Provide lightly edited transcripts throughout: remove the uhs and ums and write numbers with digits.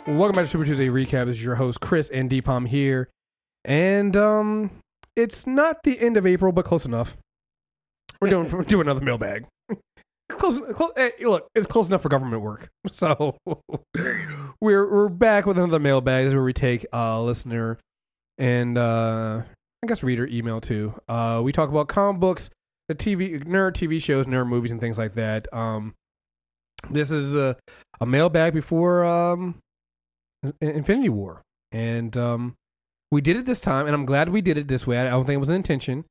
Welcome back to Super Tuesday Recap. This is your host, Chris and Deepam here. And it's not the end of April, but close enough. We're doing another mailbag. Hey, look, it's close enough for government work. So we're back with another mailbag. This is where we take a listener and I guess reader email too. We talk about comic books, the nerd TV shows, nerd movies, and things like that. This is a mailbag before Infinity War, and we did it this time, and I'm glad we did it this way. I don't think it was an intention,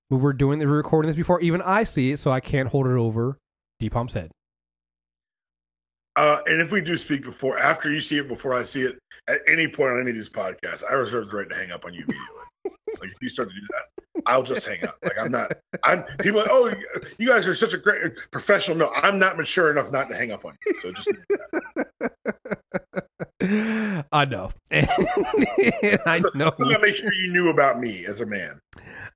but we're recording this before even I see it, so I can't hold it over Deepam's head. And if we do speak after you see it, before I see it, at any point on any of these podcasts, I reserve the right to hang up on you immediately. Like, if you start to do that, I'll just hang up. Like, people are like, oh, you guys are such a great professional. No, I'm not mature enough not to hang up on you. So just do that. I know. And I know. I'm gonna make sure you knew about me as a man.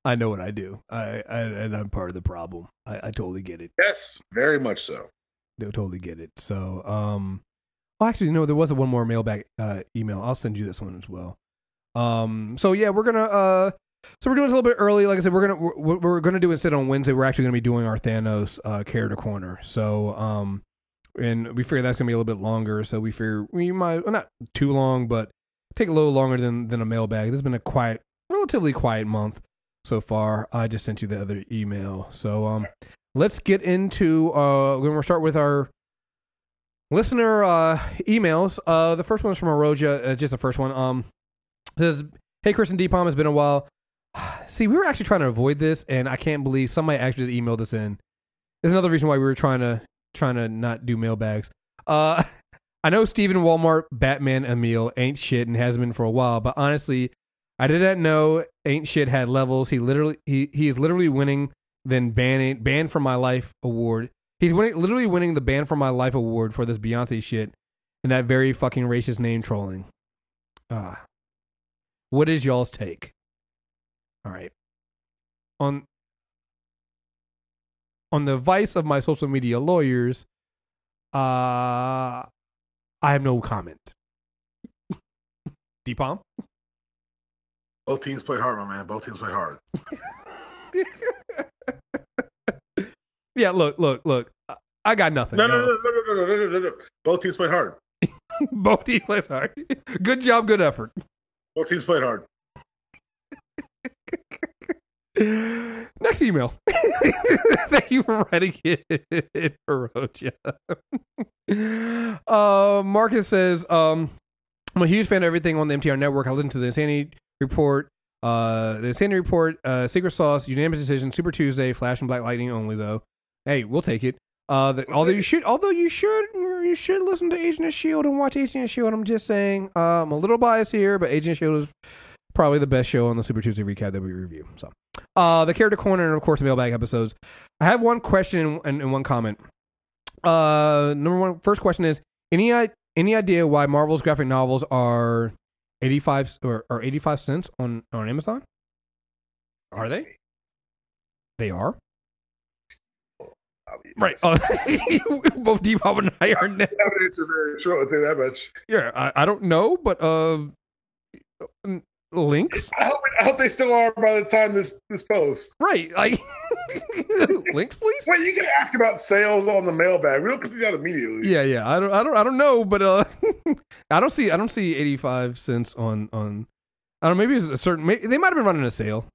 I know what I do. And I'm part of the problem. I totally get it. Yes, very much so. They totally get it. So, well, actually, no, there was one more mailbag email. I'll send you this one as well. So yeah, we're gonna so we're doing this a little bit early. Like I said, we're gonna do it instead on Wednesday. We're actually gonna be doing our Thanos character corner. So and we figure that's gonna be a little bit longer. So we figure we might, well, not too long, but take a little longer than a mailbag. This has been a relatively quiet month so far. I just sent you the other email. So let's get into we're gonna start with our listener emails. The first one is from Aroja, just the first one. It says, hey, Chris and Deepam, it's been a while. See, we were actually trying to avoid this, and I can't believe somebody actually emailed us in. There's another reason why we were trying to not do mailbags. I know Steven Walmart Batman Emil ain't shit and has been for a while, but honestly, I did not know ain't shit had levels. He is literally winning then banned from my life award. He's literally winning the ban from my life award for this Beyonce shit and that very fucking racist name trolling. What is y'all's take? All right. On the advice of my social media lawyers, I have no comment. Deepam? Both teams play hard, my man. Both teams play hard. Yeah, look. I got nothing. No. Both teams played hard. Both teams played hard. Good job, good effort. Both teams played hard. Next email. Thank you for writing it, Roja. Marcus says, I'm a huge fan of everything on the MTR network. I listened to the Insanity Report, Secret Sauce, Unanimous Decision, Super Tuesday, Flash and Black Lightning only, though. Hey, we'll take it. Although you should listen to Agent of S.H.I.E.L.D. and watch Agent of S.H.I.E.L.D. I'm just saying, I'm a little biased here, but Agent of S.H.I.E.L.D. is probably the best show on the Super Tuesday recap that we review. So, the character corner and of course the mailbag episodes. I have one question and one comment. Number one, first question is any idea why Marvel's graphic novels are 85 cents on Amazon? Are they? They are. Right. Both Deepam and I are now. That answer very short. I'll tell you that much. Yeah, I don't know, but links. I hope they still are by the time this post. Right. Like links, please. Wait, you can ask about sales on the mailbag. We don't do that immediately. Yeah. I don't know, but I don't see 85 cents on. I don't know. Maybe it's a certain. They might have been running a sale.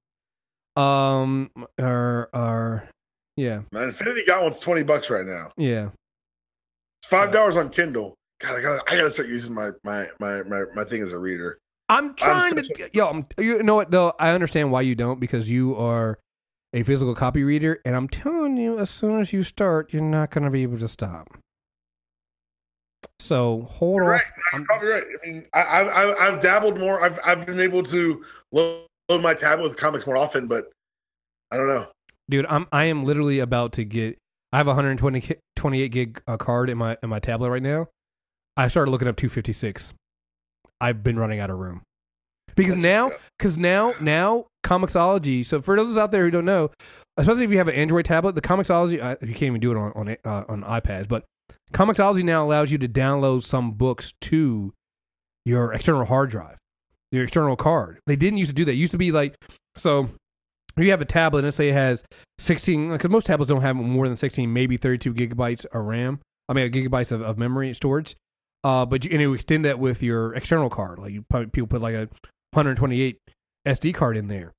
Yeah. My Infinity got one's $20 right now. Yeah. It's $5 on Kindle. God, I gotta start using my thing as a reader. I'm trying you know what though? I understand why you don't, because you are a physical copy reader, and I'm telling you, as soon as you start, you're not gonna be able to stop. So hold off. Right. You're probably right. I mean, I've dabbled more. I've been able to load my tablet with comics more often, but I don't know. Dude, I am literally about to get. I have a 128 gig card in my tablet right now. I started looking up 256. I've been running out of room because now Comixology. So for those out there who don't know, especially if you have an Android tablet, the Comixology you can't even do it on iPads, but Comixology now allows you to download some books to your external hard drive, your external card. They didn't used to do that. It used to be like, so if you have a tablet and let's say it has 16, because most tablets don't have more than 16, maybe 32 gigabytes of RAM. I mean, gigabytes of memory storage. But you extend that with your external card. Like people put like a 128 SD card in there.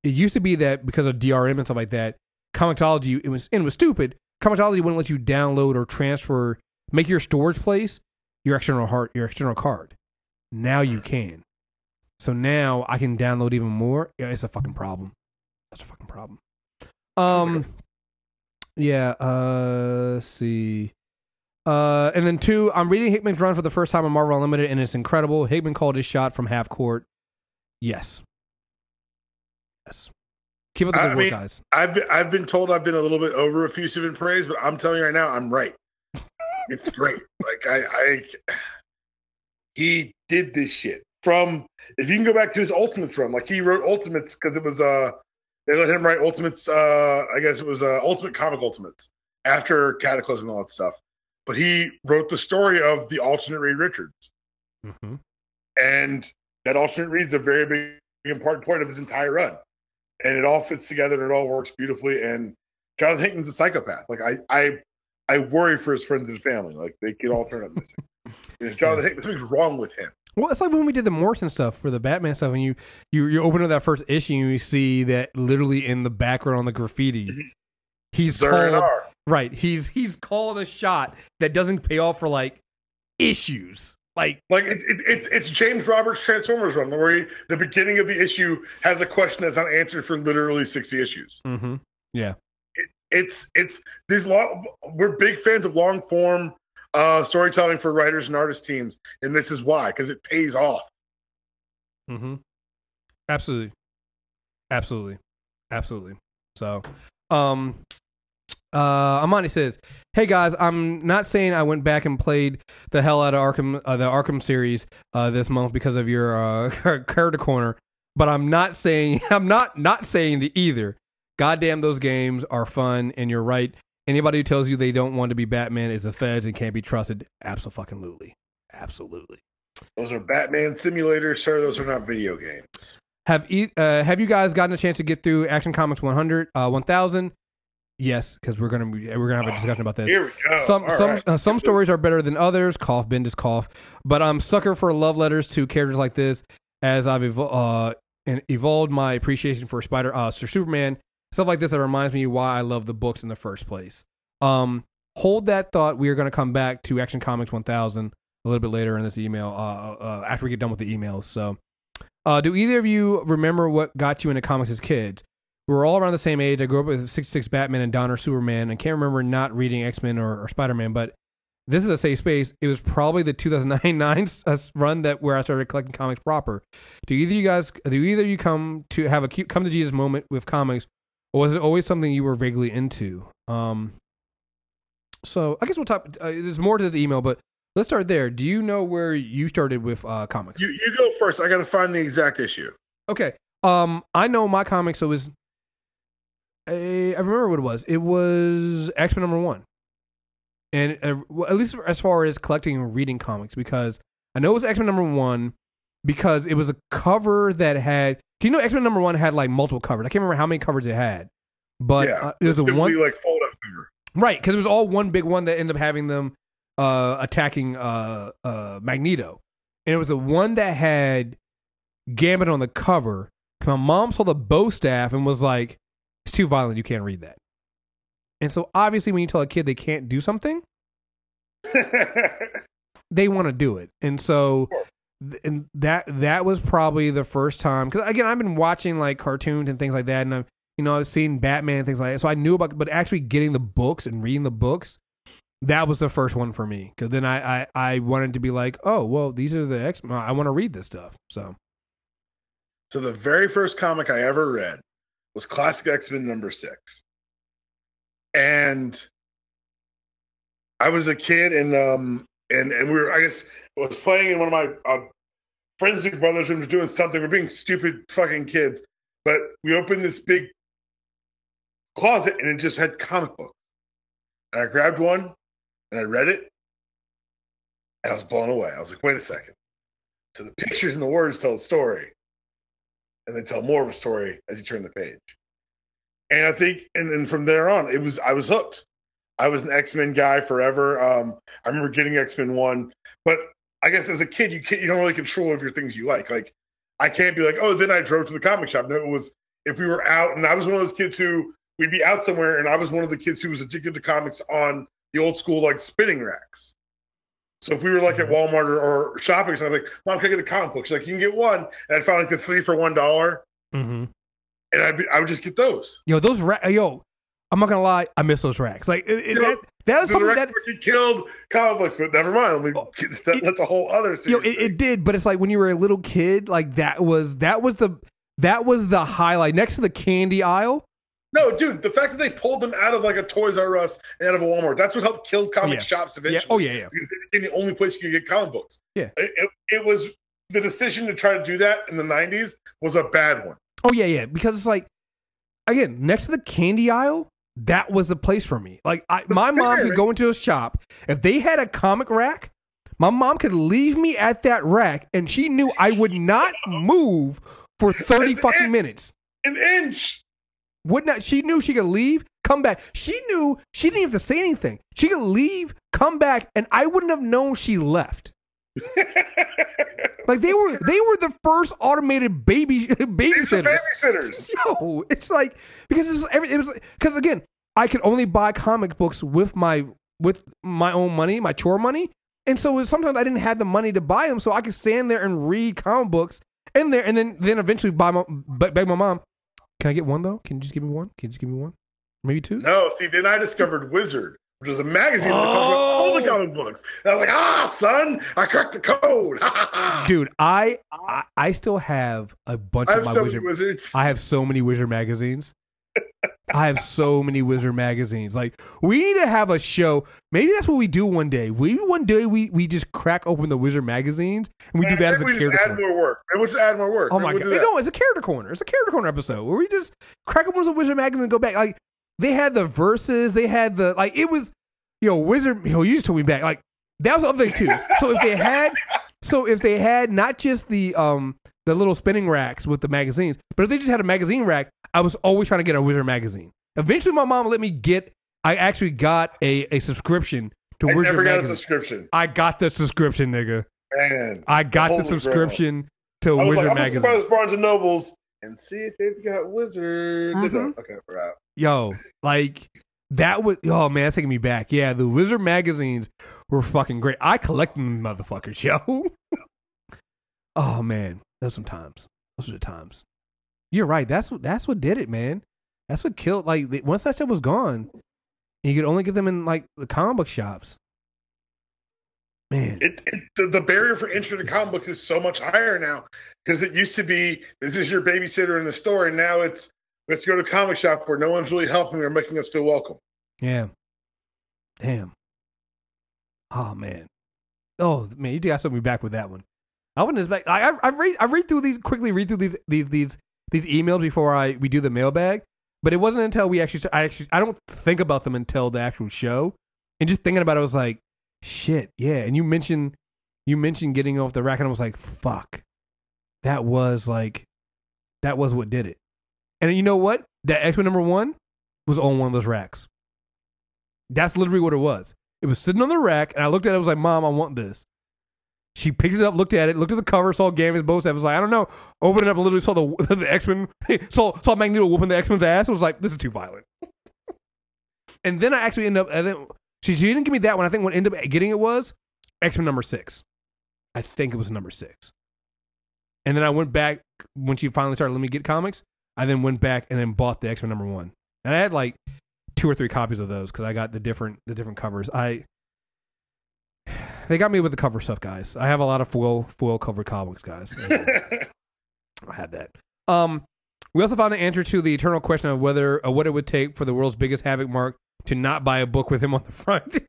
It used to be that because of DRM and stuff like that, Comixology, it was stupid. Comixology wouldn't let you download or transfer, make your storage place your external card. Now you can. So now I can download even more. Yeah, it's a fucking problem. That's a fucking problem. Yeah. Let's see. And then 2, I'm reading Hickman's run for the first time on Marvel Unlimited, and it's incredible. Hickman called his shot from half court. Yes. Keep up the good work, guys. I've been told I've been a little bit over effusive in praise, but I'm telling you right now, I'm right. It's great. Like he did this shit from. If you can go back to his Ultimates run, like he wrote Ultimates because it was they let him write Ultimates. I guess it was Ultimate Comic Ultimates after Cataclysm and all that stuff. But he wrote the story of the alternate Reed Richards, and that alternate Reed's a very big important part of his entire run. And it all fits together and it all works beautifully. And Jonathan Hickman's a psychopath. Like I worry for his friends and family. Like they could all turn up missing. Because Jonathan Hickman, something's wrong with him. Well, it's like when we did the Morrison stuff for the Batman stuff, and you open up that first issue and you see that literally in the background on the graffiti, he's called he's called a shot that doesn't pay off for like issues. Like it's James Roberts' Transformers run, where the beginning of the issue has a question that's not answered for literally 60 issues. Mm-hmm. Yeah, it's these we're big fans of long form storytelling for writers and artist teams, and this is why, because it pays off. Mm-hmm. Absolutely. So, Amani says, "Hey guys, I'm not saying I went back and played the hell out of the Arkham series this month because of your character corner, but I'm not saying to either. Goddamn, those games are fun, and you're right. Anybody who tells you they don't want to be Batman is the feds and can't be trusted. Absolutely. Those are Batman simulators, sir. Those are not video games. Have you guys gotten a chance to get through Action Comics 1000? Yes, because we're gonna have a discussion about this. Here we go. Some stories are better than others. Cough, Bendis cough. But I'm sucker for love letters to characters like this. As I've evolved my appreciation for Superman, stuff like this that reminds me why I love the books in the first place. Hold that thought. We are going to come back to Action Comics 1000 a little bit later in this email. After we get done with the emails. So, do either of you remember what got you into comics as kids? We were all around the same age. I grew up with 66 Batman and Donner Superman, and can't remember not reading X-Men or Spider-Man, but this is a safe space. It was probably the 2009 run where I started collecting comics proper. Do either of you come to have a come to Jesus moment with comics, or was it always something you were vaguely into? So I guess we'll talk. There's more to this email, but let's start there. Do you know where you started with comics? You go first. I got to find the exact issue. Okay. I know my comics. So it was. I remember what it was. It was X-Men #1. And at least as far as collecting and reading comics, because I know it was X-Men #1 because it was a cover that had. Do you know X-Men #1 had like multiple covers? I can't remember how many covers it had, but it was a one like fold up cover, right? Because it was all one big one that ended up having them attacking Magneto, and it was the one that had Gambit on the cover. My mom saw the bow staff and was like, "It's too violent. You can't read that." And so obviously when you tell a kid they can't do something, they want to do it. And so and that was probably the first time, because again, I've been watching like cartoons and things like that, and I've seen Batman and things like that. So I knew about, but actually getting the books and reading the books, that was the first one for me. Because then I wanted to be like, oh, well, these are the X-Men. I want to read this stuff. So the very first comic I ever read was Classic X-Men #6. And I was a kid, and we were, I guess, I was playing in one of my friends' big brothers' rooms doing something. We're being stupid fucking kids. But we opened this big closet, and it just had comic books. And I grabbed one, and I read it, and I was blown away. I was like, wait a second. So the pictures and the words tell a story, and they tell more of a story as you turn the page. And I think, and then from there on, I was hooked. I was an X-Men guy forever. I remember getting X-Men 1, but I guess as a kid, you don't really control over your things you like. Like, I can't be like, oh, then I drove to the comic shop. No, it was if we were out, and I was one of those kids who we'd be out somewhere, and I was one of the kids who was addicted to comics on the old school like spinning racks. So if we were like at Walmart or shopping, so I'm like, Mom, can I get a comic book? She's like, you can get one, and I'd find like the 3 for $1, and I would just get those. Yo, those I'm not gonna lie, I miss those racks. Like that was something that killed comic books, but never mind. That's a whole other thing. It did, but it's like when you were a little kid, like that was the highlight next to the candy aisle. No, dude, the fact that they pulled them out of like a Toys R Us and out of a Walmart, that's what helped kill comic shops eventually. Yeah. Oh, yeah. Because they became the only place you could get comic books. Yeah. It was the decision to try to do that in the 90s was a bad one. Oh, yeah. Because it's like, again, next to the candy aisle, that was the place for me. Like, my mom could go into a shop. If they had a comic rack, my mom could leave me at that rack, and she knew I would not move for 30 fucking minutes. An inch. Would not. She knew she could leave, come back. She knew she didn't have to say anything. She could leave, come back, and I wouldn't have known she left. Like they were the first automated babysitters. Babysitters. Yo, it's like because it was because again, I could only buy comic books with my own money, my chore money, and so sometimes I didn't have the money to buy them, so I could stand there and read comic books in there, and then eventually beg my mom. Can I get one though? Can you just give me one? Can you just give me one? Maybe 2? No, see, then I discovered Wizard, which was a magazine that talked about all the comic books. And I was like, son, I cracked the code. Dude, I still have a bunch of my Wizards. I have so many Wizard magazines. I have so many Wizard magazines. Like, we need to have a show. Maybe that's what we do one day. We just crack open the Wizard magazines and we do that as a character corner. More work. We'll just add more work. Oh my god! No, it's a character corner. It's a character corner episode where we just crack open the Wizard magazine and go back. Like, they had the verses. They had the it was Wizard. You just took me back. Like, that was the other thing too. So if they had not just the little spinning racks with the magazines, but if they just had a magazine rack, I was always trying to get a Wizard magazine. Eventually, my mom let me get. I actually got a subscription to Wizard magazine. I never got a subscription. I got the subscription, nigga. Man, I got the subscription to Wizard magazine. I was like, Barnes and Nobles and see if they've got Wizard. Okay, we're out. Yo, like that was. Oh man, that's taking me back. Yeah, the Wizard magazines were fucking great. I collected them, motherfuckers, yo. Oh man, those some times. Those were the times. You're right. That's what did it, man. That's what killed. Like once that shit was gone, and you could only get them in like the comic book shops. Man, the barrier for entry to comic books is so much higher now because it used to be this is your babysitter in the store, and now it's let's go to a comic shop where no one's really helping or making us feel welcome. Yeah. Damn. Oh man. Oh man, you got something back with that one. I wouldn't expect. I read through these emails before we do the mailbag, but it wasn't until I don't think about them until the actual show, and just thinking about it, I was like, shit, yeah. And you mentioned getting off the rack, and I was like, fuck, that was what did it. And you know what? That X-Men #1 was on one of those racks. That's literally what it was. It was sitting on the rack, and I looked at it. I was like, Mom, I want this. She picked it up, looked at it, looked at the cover, saw Gambit, both. I was like, I don't know. Opened it up and literally saw the X-Men, saw Magneto whooping the X-Men's ass. I was like, this is too violent. And then I actually ended up, and then she didn't give me that one. I think what ended up getting it was X-Men #6. I think it was #6. And then I went back, when she finally started letting me get comics, I then went back and then bought the X-Men #1. And I had like 2 or 3 copies of those because I got the different covers. They got me with the cover stuff, guys. I have a lot of foil cover comics, guys. I had that. We also found an answer to the eternal question of what it would take for the world's biggest Havoc Mark to not buy a book with him on the front.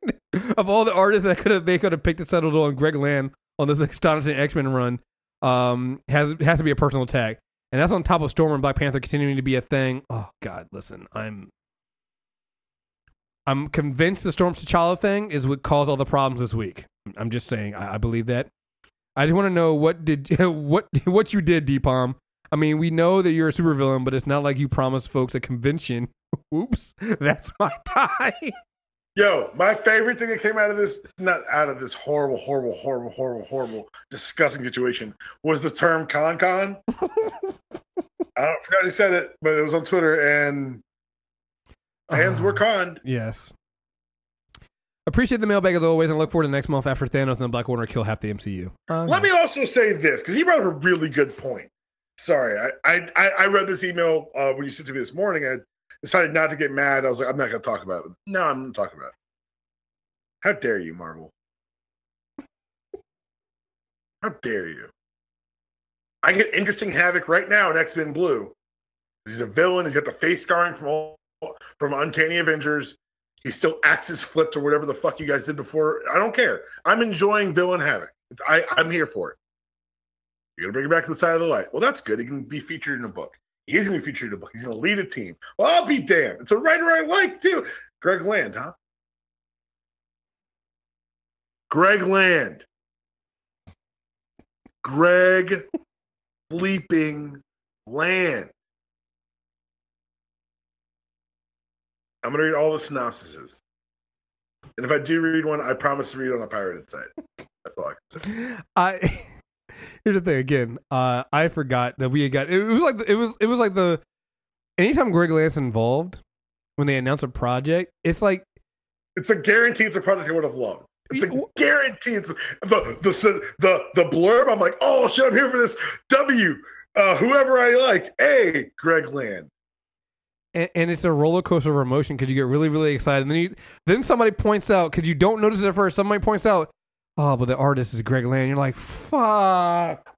Of all the artists that they could have picked and settled on Greg Land on this astonishing X-Men run, has to be a personal attack. And that's on top of Storm and Black Panther continuing to be a thing. Oh God, listen, I'm convinced the Storm T'Challa thing is what caused all the problems this week. I'm just saying, I believe that. I just want to know what you did, D-Palm. I mean, we know that you're a supervillain, but it's not like you promised folks a convention. Oops, that's my time. Yo, my favorite thing that came out of this, not out of this horrible, disgusting situation, was the term con. I forgot who said it, but it was on Twitter, and fans were conned. Yes. Appreciate the mailbag as always, and look forward to next month after Thanos and the Black Order kill half the MCU. Let me also say this, because he brought up a really good point. Sorry, I read this email when you sent to me this morning. I decided not to get mad. I was like, I'm not going to talk about it. No, I'm going to talk about it. How dare you, Marvel? How dare you? I get interesting Havoc right now in X-Men Blue. He's a villain. He's got the face scarring from Uncanny Avengers. He still axes flipped or whatever the fuck you guys did before. I don't care. I'm enjoying villain Havoc. I'm here for it. You're going to bring it back to the side of the light. Well, that's good. He can be featured in a book. He is going to be featured in a book. He's going to lead a team. Well, I'll be damned. It's a writer I like, too. Greg Land, huh? Greg Land. Greg bleeping Land. I'm going to read all the synopsises. And if I do read one, I promise to read it on a pirated site. That's all I can say. Here's the thing again. I forgot that we had got. It was like the. Anytime Greg Land's involved, when they announce a project, it's like. It's a guarantee. It's a project I would have loved. It's a guarantee. It's the blurb. I'm like, oh shit! I'm here for this. Whoever I like. A Greg Land. And it's a roller coaster of emotion because you get really, really excited. And then somebody points out, because you don't notice it at first, somebody points out, oh, but the artist is Greg Land. You're like, fuck.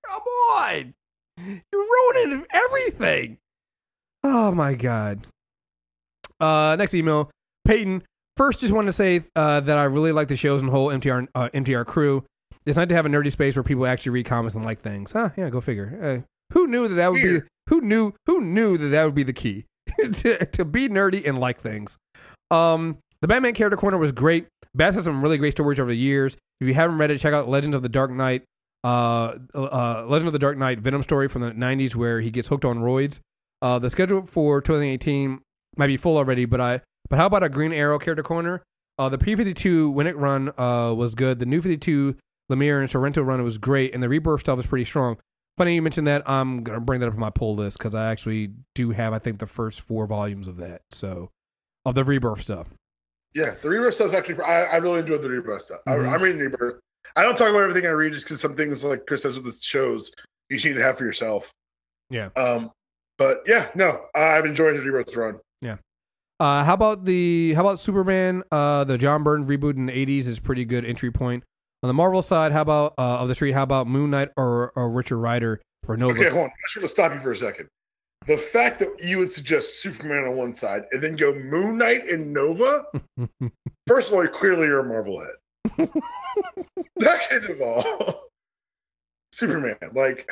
Come on. You're ruining everything. Oh, my God. Next email. Peyton, first just wanted to say that I really like the shows and whole MTR crew. It's nice to have a nerdy space where people actually read comics and like things. Huh? Yeah, go figure. Who knew that would be... Who knew that would be the key to be nerdy and like things. The Batman character corner was great. Bats has some really great stories over the years. If you haven't read it, check out Legend of the Dark Knight. Legend of the Dark Knight Venom story from the 90s where he gets hooked on roids. The schedule for 2018 might be full already, but how about a Green Arrow character corner? The P52 Winnick run was good. The New 52 Lemire and Sorrento run was great, and the Rebirth stuff is pretty strong. Funny you mentioned that. I'm going to bring that up on my pull list because I actually do have, I think, the first 4 volumes of that. So, of the Rebirth stuff. Yeah, the Rebirth stuff is actually, I really enjoyed the Rebirth stuff. Mm-hmm. I'm reading Rebirth. I don't talk about everything I read just because some things, like Chris says with the shows, you just need to have for yourself. Yeah. But yeah, no, I've enjoyed the Rebirth run. Yeah. How about Superman? The John Byrne reboot in the 80s is pretty good entry point. On the Marvel side, how about of the street? How about Moon Knight or Richard Rider for Nova? Okay, hold on. I should stop you for a second. The fact that you would suggest Superman on one side and then go Moon Knight and Nova. First of all, clearly you're a Marvel head. Second of all, Superman. Like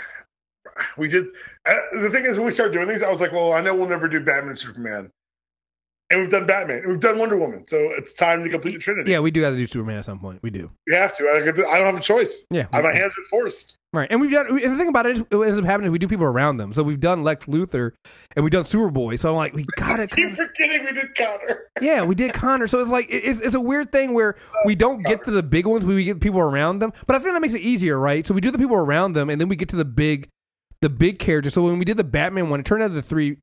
we did. The thing is, when we started doing these, I was like, well, I know we'll never do Batman and Superman. And we've done Batman. And we've done Wonder Woman. So it's time to complete the Trinity. Yeah, we do have to do Superman at some point. We do. We have to. I don't have a choice. Yeah. My hands are forced. Right. And we've done, and the thing about it is, what ends up happening is we do people around them. So we've done Lex Luthor and we've done Superboy. So I'm like, we got it. Keep forgetting we did Connor. Yeah, we did Connor. So it's like, it's a weird thing where we don't get to the big ones, we get people around them. But I think that makes it easier, right? So we do the people around them and then we get to the big characters. So when we did the Batman one, it turned out the three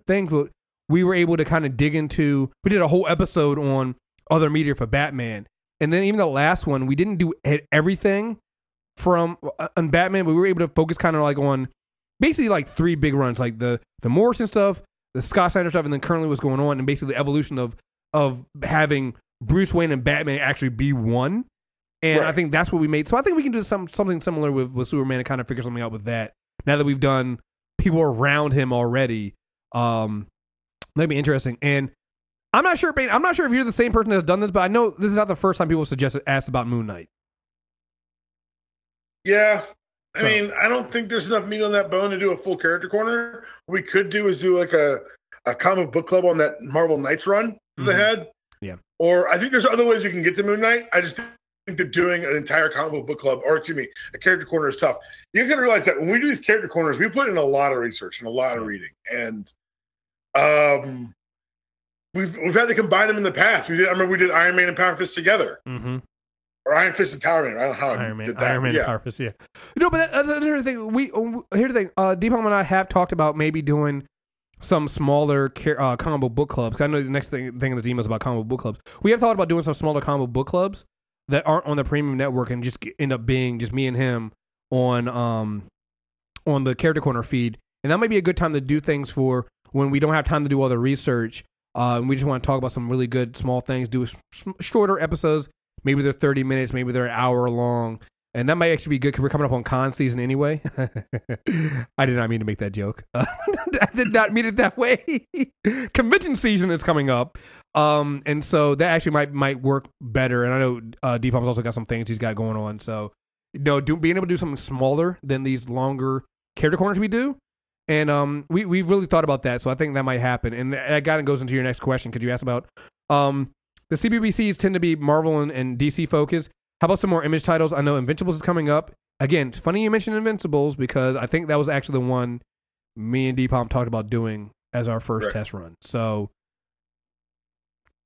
things, we were able to kind of dig into. We did a whole episode on other media for Batman, and then even the last one, we didn't do everything from on Batman, but we were able to focus kind of like on basically like 3 big runs, like the Morrison stuff, the Scott Snyder stuff, and then currently what's going on, and basically the evolution of having Bruce Wayne and Batman actually be one. And right. I think that's what we made. So I think we can do something similar with Superman and kind of figure something out with that. Now that we've done people around him already. That'd be interesting. And I'm not sure, Payne, I'm not sure if you're the same person that's done this, but I know this is not the first time people asked about Moon Knight. Yeah. I mean, I don't think there's enough meat on that bone to do a full character corner. What we could do is do like a comic book club on that Marvel Knights run that they had. Yeah. Or I think there's other ways we can get to Moon Knight. I just think think that doing an entire comic book club, or excuse me, a character corner is tough. You got to realize that when we do these character corners, we put in a lot of research and a lot of reading, and we've had to combine them in the past. I remember we did Iron Man and Power Fist together, or Iron Fist and Power Man. I don't know how Iron I Man, did that. Iron Man and Power Fist. Yeah, no, but that's another thing. Here's the thing. Deepam and I have talked about maybe doing some smaller comic book clubs. I know the next thing in this email is about comic book clubs. We have thought about doing some smaller comic book clubs that aren't on the premium network and just end up being just me and him on the Character Corner feed. And that might be a good time to do things for when we don't have time to do all the research. And we just want to talk about some really good small things, do shorter episodes. Maybe they're 30 minutes, maybe they're an hour long. And that might actually be good because we're coming up on con season anyway. I did not mean to make that joke. I did not mean it that way. Convention season is coming up. And so that actually might work better. And I know Deepam's also got some things he's got going on. So, being able to do something smaller than these longer character corners we do. And we've really thought about that. So I think that might happen. And that kind of goes into your next question because you asked about the CBBCs tend to be Marvel and DC focused. How about some more Image titles? I know Invincibles is coming up. Again, it's funny you mentioned Invincibles because I think that was actually the one me and Deepam talked about doing as our first test run. So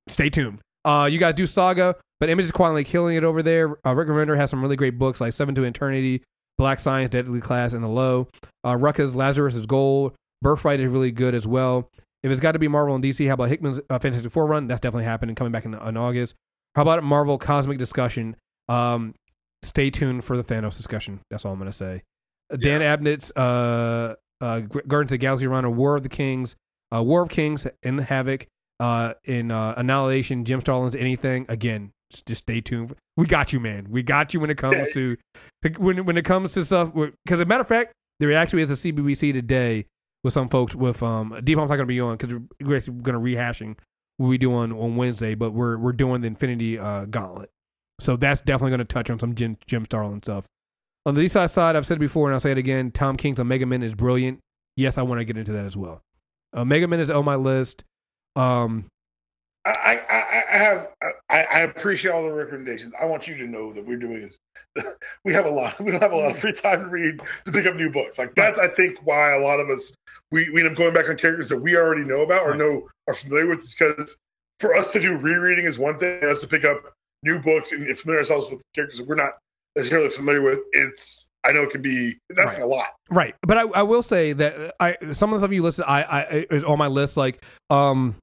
stay tuned. You got to do Saga, but Image is quietly killing it over there. Rick Remender has some really great books like Seven to Eternity, Black Science, Deadly Class, and The Low. Rucka's Lazarus is Gold. Birthright is really good as well. If it's got to be Marvel and DC, how about Hickman's Fantastic Four run? That's definitely happening, coming back in August. How about Marvel Cosmic Discussion? Stay tuned for the Thanos discussion. That's all I'm going to say. Dan Abnett's Guardians of the Galaxy run, War of the Kings, War of Kings, and Havoc, in Annihilation, Jim Starlin's Anything. Again, just stay tuned. We got you, man. We got you when it comes to when it comes to stuff. Because as a matter of fact, there actually is a CBBC today with some folks with Deepam's not going to be on because we're actually going to rehashing what we do on Wednesday, but we're doing the Infinity Gauntlet. So that's definitely going to touch on some Jim Starlin stuff. On the DC side, I've said it before and I'll say it again, Tom King's Omega Men is brilliant. Yes, I want to get into that as well. Omega Men is on my list. I appreciate all the recommendations. I want you to know that we're doing this. We don't have a lot of free time to read to pick up new books. Like that's I think why a lot of us we end up going back on characters that we already know about or are familiar with. Because for us to do rereading is one thing. For us to pick up new books and familiar ourselves with characters that we're not necessarily familiar with. I know it can be a lot. Right. But I will say that some of the stuff you listed is on my list. Like the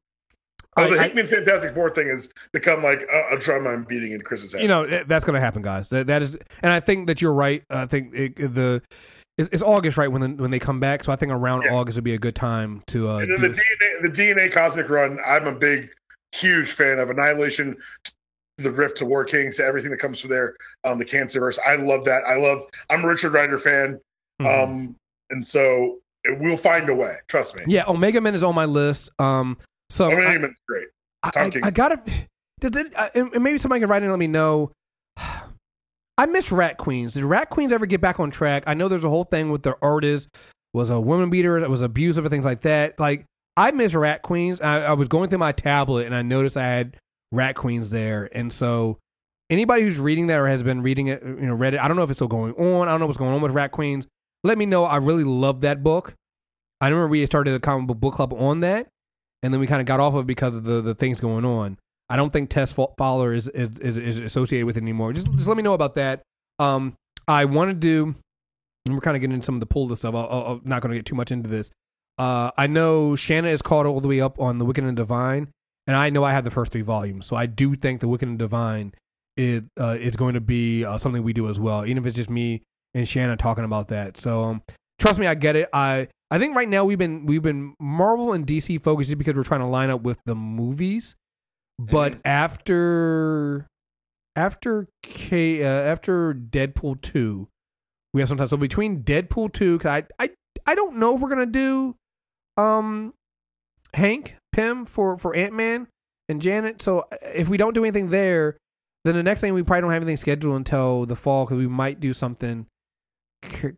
Hickman Fantastic Four thing has become like a drum I'm beating in Chris's head. That's going to happen, guys. That is, and I think that you're right. I think it's August, right, when they come back. So I think around August would be a good time to. And then the DNA Cosmic Run, I'm a huge fan of. Annihilation, the Rift to War Kings, to everything that comes from there. The Cancerverse, I love that. I'm a Richard Rider fan, and so we'll find a way. Trust me. Yeah, Omega Men is on my list. So Omega Men's great. I gotta. And maybe somebody can write in and let me know. I miss Rat Queens. Did Rat Queens ever get back on track? I know there's a whole thing with their artist was a woman beater, it was abusive, and things like that. Like I miss Rat Queens. I was going through my tablet and I noticed I had Rat Queens there, and so anybody who's reading that or has been reading it, read it. I don't know if it's still going on. I don't know what's going on with Rat Queens. Let me know. I really love that book. I remember we started a comic book club on that, and then we kind of got off of it because of the things going on. I don't think Tess Fowler is associated with it anymore. Just let me know about that. I want to do, and we're kind of getting into some of the pull of stuff. I'm not going to get too much into this. I know Shanna is caught all the way up on The Wicked and Divine, and I know I have the first 3 volumes. So I do think The Wicked and Divine is going to be something we do as well, even if it's just me and Shanna talking about that. So trust me, I get it. I think right now we've been Marvel and DC focused just because we're trying to line up with the movies. But after Deadpool 2, we have some time. So between Deadpool 2, cause I don't know if we're gonna do Hank Pym for Ant-Man and Janet. So if we don't do anything there, then the next thing we probably don't have anything scheduled until the fall, because we might do something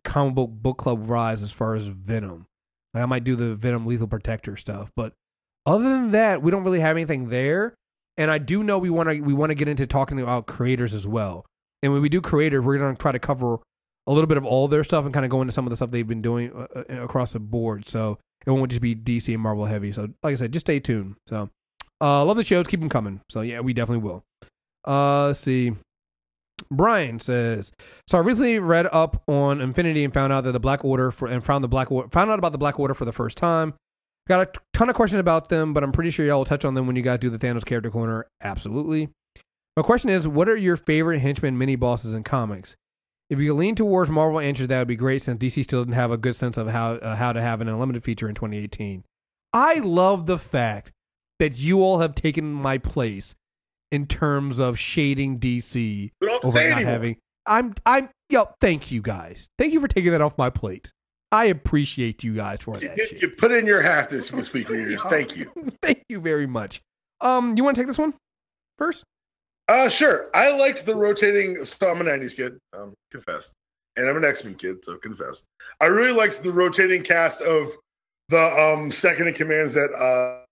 comic book club rise as far as Venom. Like I might do the Venom Lethal Protector stuff, but other than that, we don't really have anything there. And I do know we want to get into talking about creators as well. and when we do creative, we're going to try to cover a little bit of all their stuff and kind of go into some of the stuff they've been doing across the board. So it won't just be DC and Marvel heavy. So like I said, just stay tuned. So love the shows. Keep them coming. So yeah, we definitely will. Let's see. Brian says, so I recently read up on Infinity and found out that the Black Order found out about the Black Order for the first time. Got a ton of questions about them, but I'm pretty sure y'all will touch on them when you guys do the Thanos character corner. Absolutely. My question is, what are your favorite henchmen mini bosses in comics? If you lean towards Marvel answers, that would be great, since DC still doesn't have a good sense of how to have an unlimited feature in 2018. I love the fact that you all have taken my place in terms of shading DC over not having. Thank you guys. Thank you for taking that off my plate. I appreciate you guys for that. Shit. You put in your hat this week, readers. Thank you. Thank you very much. You want to take this one first? Sure. I liked the rotating. So I'm a '90s kid. Confessed, and I'm an X-Men kid. So confessed. I really liked the rotating cast of the second in commands that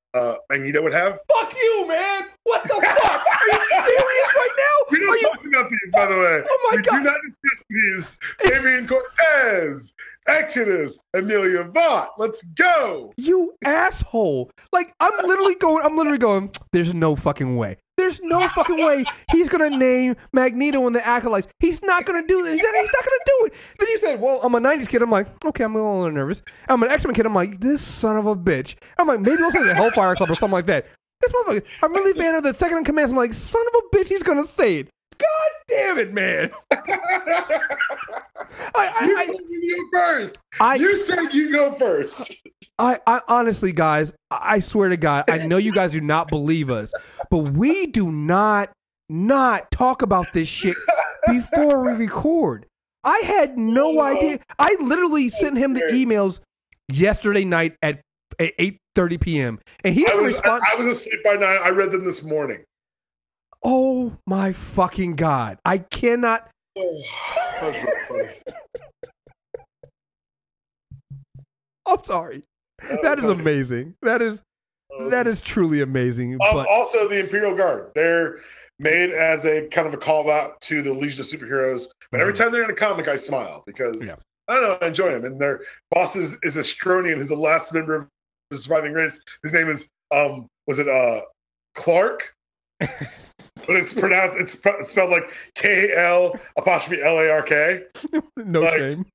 Magneto would have. Fuck you, man! What the fuck? Are you serious right now? We don't talk about these, by the way. Oh my god! We do not discuss these. Fabian Cortez, Exodus, Amelia Vaught. Let's go. You asshole! Like I'm literally going. There's no fucking way. There's no fucking way he's gonna name Magneto in the Acolytes. He's not gonna do this. He's not gonna do it. Then you said, "Well, I'm a '90s kid." I'm like, "Okay, I'm a little nervous." I'm an X-Men kid. I'm like, "This son of a bitch." I'm like, maybe also the Hellfire Club or something like that. This motherfucker. I'm really a fan of the second in command. I'm like, son of a bitch, he's gonna say it. God damn it, man. You go first. You said you go first. I honestly, guys, I swear to God, I know you guys do not believe us, but we do not talk about this shit before we record. I had no idea. I literally sent him the emails yesterday night at 8:30 p.m. and he didn't respond. I was asleep by 9. I read them this morning. Oh my fucking God. I cannot. I'm sorry. That is amazing. That is truly amazing. But also the Imperial Guard. They're made as a kind of a call out to the Legion of Superheroes. But every time they're in a comic, I smile because I don't know, I enjoy them. And their boss is Astronian, who's the last member of the surviving race. His name is Clark? But it's spelled like KL''LARK. No shame.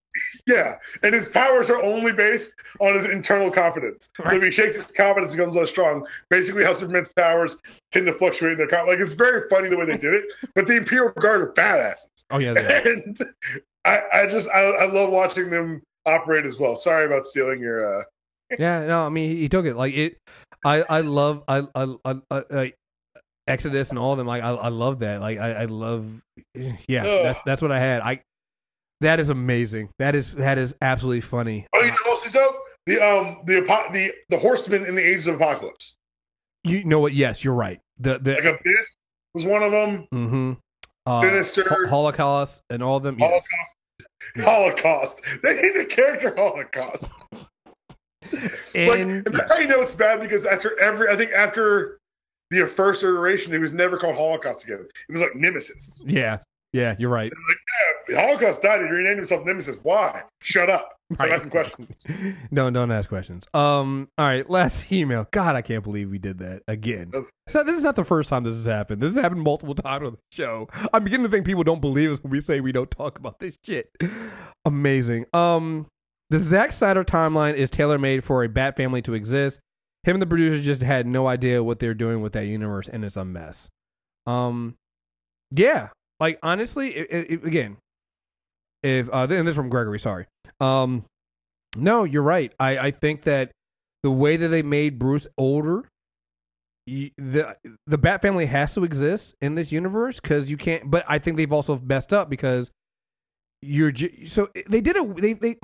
Yeah, and his powers are only based on his internal confidence. Right. So if he shakes his confidence, becomes less strong. Basically, how Superman's powers tend to fluctuate in their confidence. Like, it's very funny the way they did it. But the Imperial Guard are badasses. Oh yeah, and I love watching them operate as well. Sorry about stealing your. Yeah, no, I mean he took it like it. I love Exodus and all of them. Like I love that. Like I love. Yeah, that's what I had. That is amazing. That is absolutely funny. Oh, you know what else is dope? The Horsemen in the Age of Apocalypse. You know what? Yes, you're right. The like Abyss was one of them. Mm-hmm. Sinister, Holocaust, and all of them. Holocaust. Yes. Holocaust. They named the character Holocaust. And that's how you know it's bad, because after the first iteration, it was never called Holocaust again. It was like Nemesis. Yeah, you're right. Like, the Holocaust died. He renamed himself Nemesis. Why? Shut up. Stop asking questions. Don't ask questions. All right, last email. God, I can't believe we did that again. So this is not the first time this has happened. This has happened multiple times on the show. I'm beginning to think people don't believe us when we say we don't talk about this shit. Amazing. The Zack Snyder timeline is tailor-made for a Bat family to exist. Him and the producers just had no idea what they're doing with that universe, and it's a mess. Yeah. Like, honestly, again, and this is from Gregory, sorry. No, you're right. I think that the way that they made Bruce older, the Bat family has to exist in this universe, because you can't, but I think they've also messed up, because so they did it, they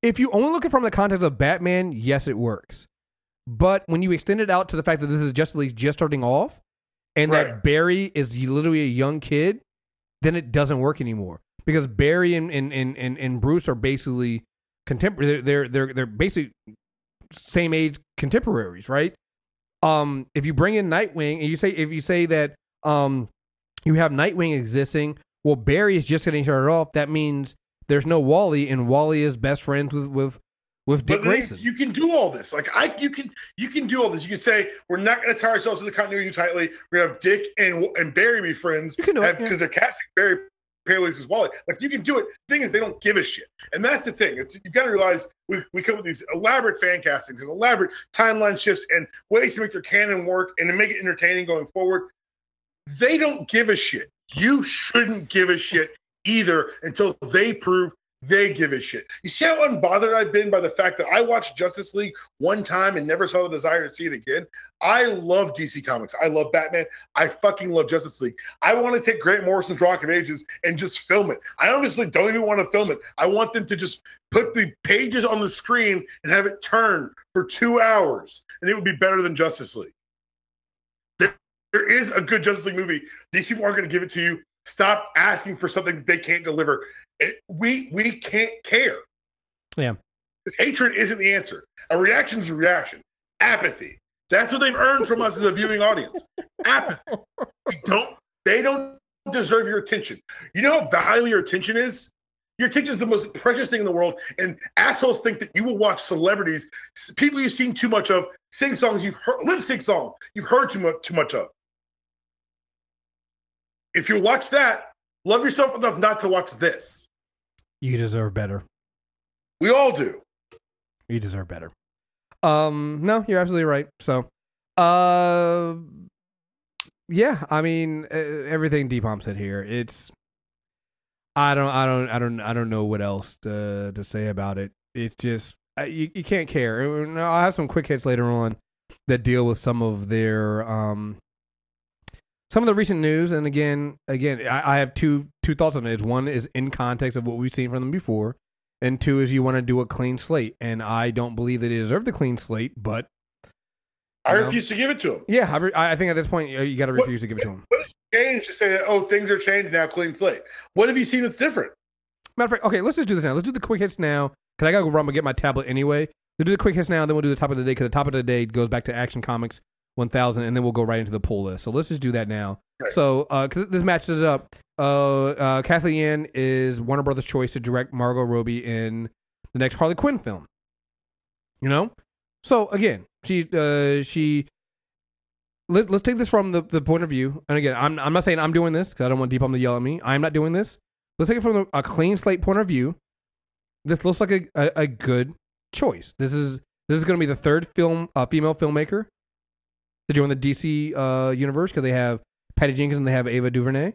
if you only look at it from the context of Batman, yes, it works. But when you extend it out to the fact that this is Justice League just starting off, and that Barry is literally a young kid, then it doesn't work anymore, because Barry and Bruce are basically contemporary. They're basically same age contemporaries, right? If you bring in Nightwing and you say that you have Nightwing existing well, Barry is just getting started off. That means there's no Wally, and Wally is best friends with Dick Grayson. You can do all this. Like you can do all this. You can say we're not going to tie ourselves to the continuity tightly. We're going to have Dick and Barry be friends. You can do it because they're casting Barry Paley's as Wally. Like you can do it. The thing is, they don't give a shit, and that's the thing. You got to realize we come with these elaborate fan castings and elaborate timeline shifts and ways to make their canon work and to make it entertaining going forward. They don't give a shit. You shouldn't give a shit either until they prove they give a shit. You see how unbothered I've been by the fact that I watched Justice League one time and never saw the desire to see it again? I love DC Comics. I love Batman. I fucking love Justice League. I want to take Grant Morrison's Rock of Ages and just film it. I honestly don't even want to film it. I want them to just put the pages on the screen and have it turn for 2 hours, and it would be better than Justice League. There is a good Justice League movie. These people aren't going to give it to you. Stop asking for something they can't deliver. We can't care. Yeah. Because hatred isn't the answer. A reaction is a reaction. Apathy. That's what they've earned from us as a viewing audience. Apathy. They don't deserve your attention. You know how valuable your attention is? Your attention is the most precious thing in the world, and assholes think that you will watch celebrities, people you've seen too much of, sing songs you've heard, lip sync songs you've heard too much of. If you watch that, love yourself enough not to watch this. You deserve better. We all do. You deserve better. No, you're absolutely right. So, yeah, I mean, everything Deepom said here. It's, I don't know what else to say about it. It's just you can't care. I'll have some quick hits later on that deal with some of their some of the recent news. And again, I have two thoughts on it. One is in context of what we've seen from them before, and two is you want to do a clean slate. And I don't believe that they deserve the clean slate, but I refuse to give it to them. Yeah, I think at this point you got to refuse to give it to them. What has changed to say that? Oh, things are changed now, clean slate. What have you seen that's different? Matter of fact, okay, let's just do this now. Let's do the quick hits now because I gotta go run and get my tablet anyway. We'll do the quick hits now, then we'll do the top of the day because the top of the day goes back to Action Comics 1000, and then we'll go right into the poll list. So let's just do that now. Right. So cause this matches it up. Kathleen Ann is Warner Brothers' choice to direct Margot Robbie in the next Harley Quinn film. You know, so again, let's take this from the point of view. And again, I'm not saying I'm doing this because I don't want Deepom to yell at me. I'm not doing this. Let's take it from a clean slate point of view. This looks like a good choice. This is going to be the third female filmmaker to join the DC universe because they have Patty Jenkins and they have Ava DuVernay.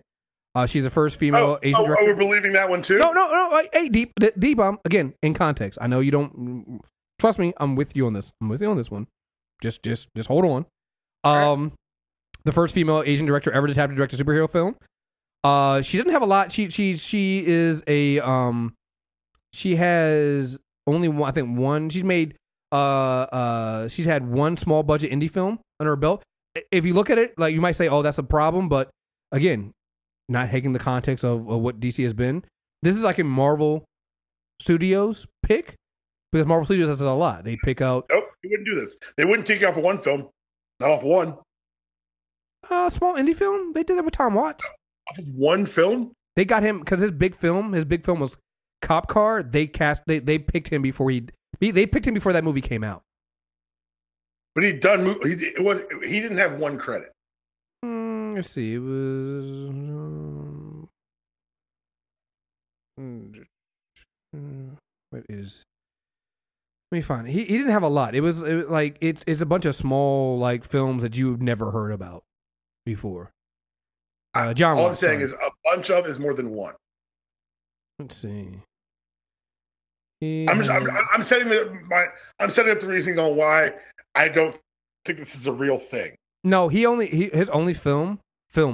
She's the first female Asian director. Oh, we're believing that one too? No. Hey, Deepom, again, in context. I know you don't trust me. I'm with you on this. I'm with you on this one. Just hold on. Right. The first female Asian director ever to have to direct a superhero film. She doesn't have a lot. She is a she has only one, I think one. She's made she's had one small budget indie film under her belt. If you look at it, like you might say, oh, that's a problem, but again, not taking the context of what DC has been. This is like a Marvel Studios pick because Marvel Studios does it a lot. They pick out. Nope, they wouldn't do this. They wouldn't take you off of one film, not off one. Small indie film. They did that with Tom Watts. Off of one film. They got him because his big film was Cop Car. They picked him before they picked him before that movie came out. But he didn't have one credit. Let's see. It was what is? Let me find it. He didn't have a lot. It was like it's a bunch of small like films that you've never heard about before. John. All I'm saying is a bunch of is more than one. Let's see. I'm setting up the reasoning on why I don't think this is a real thing. No, his only film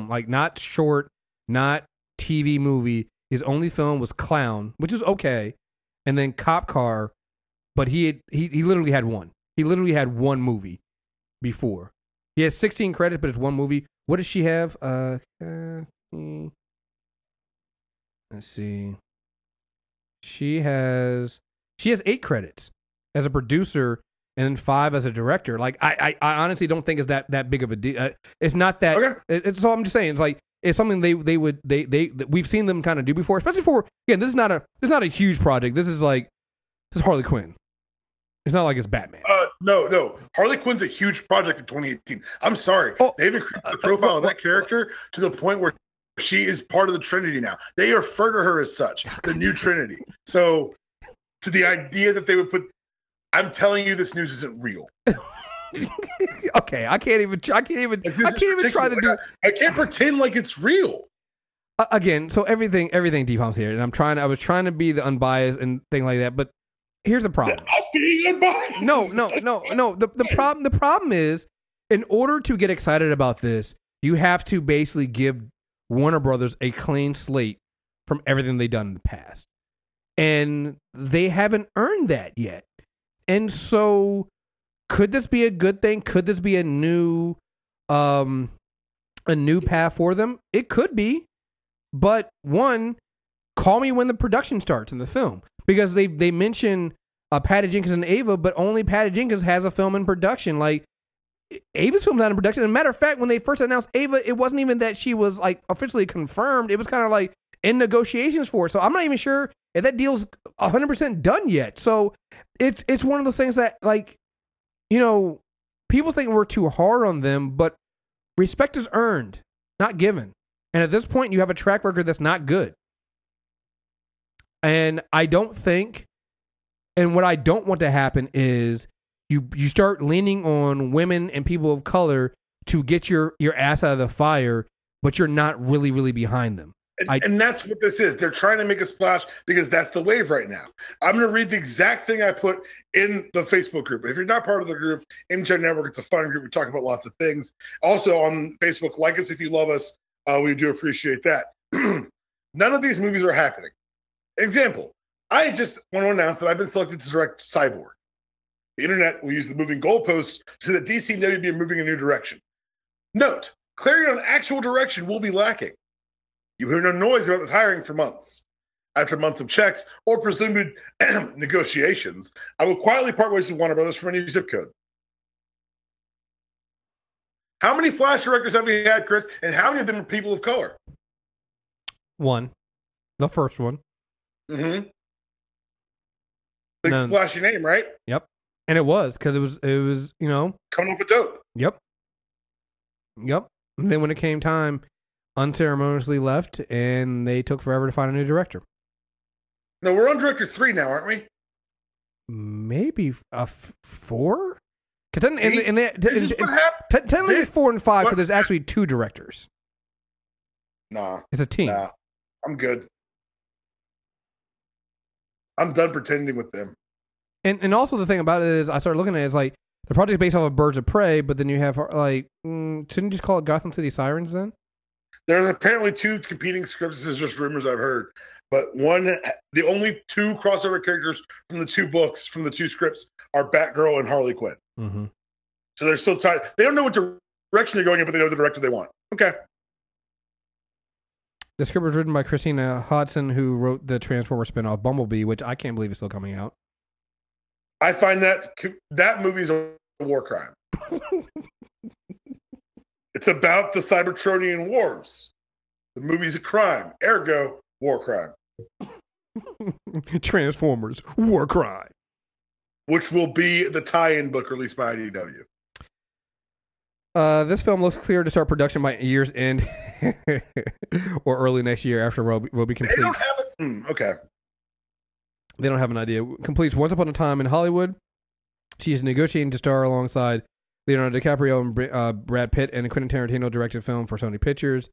like not short, not TV movie. His only film was Clown, which is okay, and then Cop Car, but he literally had one. He literally had one movie before. He has 16 credits, but it's one movie. What does she have? Let's see. She has 8 credits as a producer and then 5 as a director. Like I honestly don't think it's that big of a deal. It's not that. Okay. It's all I'm just saying. It's like is something we've seen them kind of do before, especially for, again, this is not a huge project. This is Harley Quinn. It's not like it's Batman. No. Harley Quinn's a huge project in 2018. I'm sorry. They've increased the profile of that character to the point where she is part of the Trinity now. They refer to her as such, the new Trinity. So to the idea that they would put, I'm telling you, this news isn't real. Okay, I can't even try to do. I can't pretend like it's real. Again, so everything Deepalm's here, and I was trying to be the unbiased and thing like that, but here's the problem. I'm being unbiased. No. The problem is, in order to get excited about this, you have to basically give Warner Brothers a clean slate from everything they've done in the past, and they haven't earned that yet. And so, could this be a good thing? Could this be a new path for them? It could be, but one, call me when the production starts in the film, because they mention Patty Jenkins and Ava, but only Patty Jenkins has a film in production. Like, Ava's film's not in production. As a matter of fact, when they first announced Ava, it wasn't even that she was like officially confirmed. It was kind of like in negotiations for it. So I'm not even sure if that deal's 100% done yet. So it's one of those things that, like, you know, people think we're too hard on them, but respect is earned, not given. And at this point, you have a track record that's not good. And I don't think, and what I don't want to happen is you start leaning on women and people of color to get your ass out of the fire, but you're not really, really behind them. And that's what this is. They're trying to make a splash because that's the wave right now. I'm going to read the exact thing I put in the Facebook group. If you're not part of the group, MJ Network, it's a fun group. We talk about lots of things. Also on Facebook, like us if you love us. We do appreciate that. None of these movies are happening. Example, I just want to announce that I've been selected to direct Cyborg. The internet will use the moving goalposts so that DCEU be moving in a new direction. Note, clarity on actual direction will be lacking. You hear no noise about this hiring for months. After months of checks or presumed negotiations, I will quietly part ways with Warner Brothers for a new zip code. How many Flash directors have we had, Chris? And how many of them are people of color? One. The first one. Mm-hmm. Big splashy name, right? Yep. And it was, because it was, you know. Coming off a dope. Yep. And then when it came time, unceremoniously left, and they took forever to find a new director. No, we're on director 3 now, aren't we? Maybe 4? Technically 4 and 5, because there's actually 2 directors. Nah. It's a team. Nah. I'm good. I'm done pretending with them. And also the thing about it is, I started looking at it, is like, the project's based off of Birds of Prey, but then you have, like, shouldn't you just call it Gotham City Sirens then? There are apparently 2 competing scripts. This is just rumors I've heard. But the only 2 crossover characters from the 2 books, from the 2 scripts, are Batgirl and Harley Quinn. Mm-hmm. So they're still tied. They don't know what direction they're going in, but they know the director they want. Okay. The script was written by Christina Hodson, who wrote the Transformers spinoff Bumblebee, which I can't believe is still coming out. I find that movie's a war crime. It's about the Cybertronian wars. The movie's a crime. Ergo, war crime. Transformers, war crime. Which will be the tie-in book released by IDW. This film looks clear to start production by year's end or early next year after Roby completes. They don't have it. Okay. They don't have an idea. Completes Once Upon a Time in Hollywood. She's negotiating to star alongside Leonardo DiCaprio and Brad Pitt in a Quentin Tarantino directed film for Sony Pictures.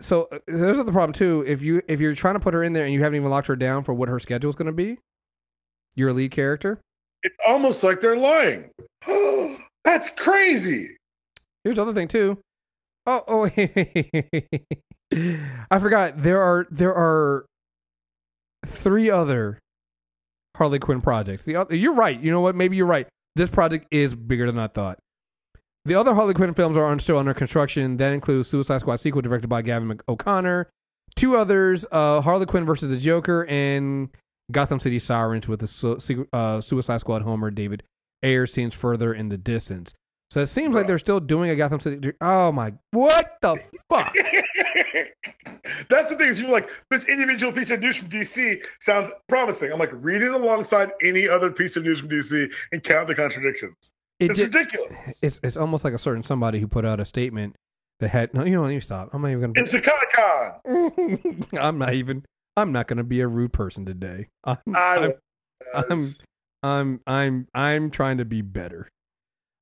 So there's the problem too. If you're trying to put her in there and you haven't even locked her down for what her schedule is going to be, your lead character, it's almost like they're lying. That's crazy. Here's the other thing too. Oh, I forgot. There are 3 other Harley Quinn projects. You're right. You know what? Maybe you're right. This project is bigger than I thought. The other Harley Quinn films are still under construction. That includes Suicide Squad sequel directed by Gavin O'Connor. 2 others, Harley Quinn versus the Joker, and Gotham City Sirens with the Suicide Squad Homer David Ayer scenes further in the distance. So it seems like they're still doing a Gotham City. Oh my, what the fuck? That's the thing is you're like, this individual piece of news from DC sounds promising. I'm like, read it alongside any other piece of news from DC and count the contradictions. It's ridiculous. It's almost like a certain somebody who put out a statement that had no. You know, let me stop. I'm not even gonna. It's a Comic-Con. I'm not gonna be a rude person today. I'm trying to be better.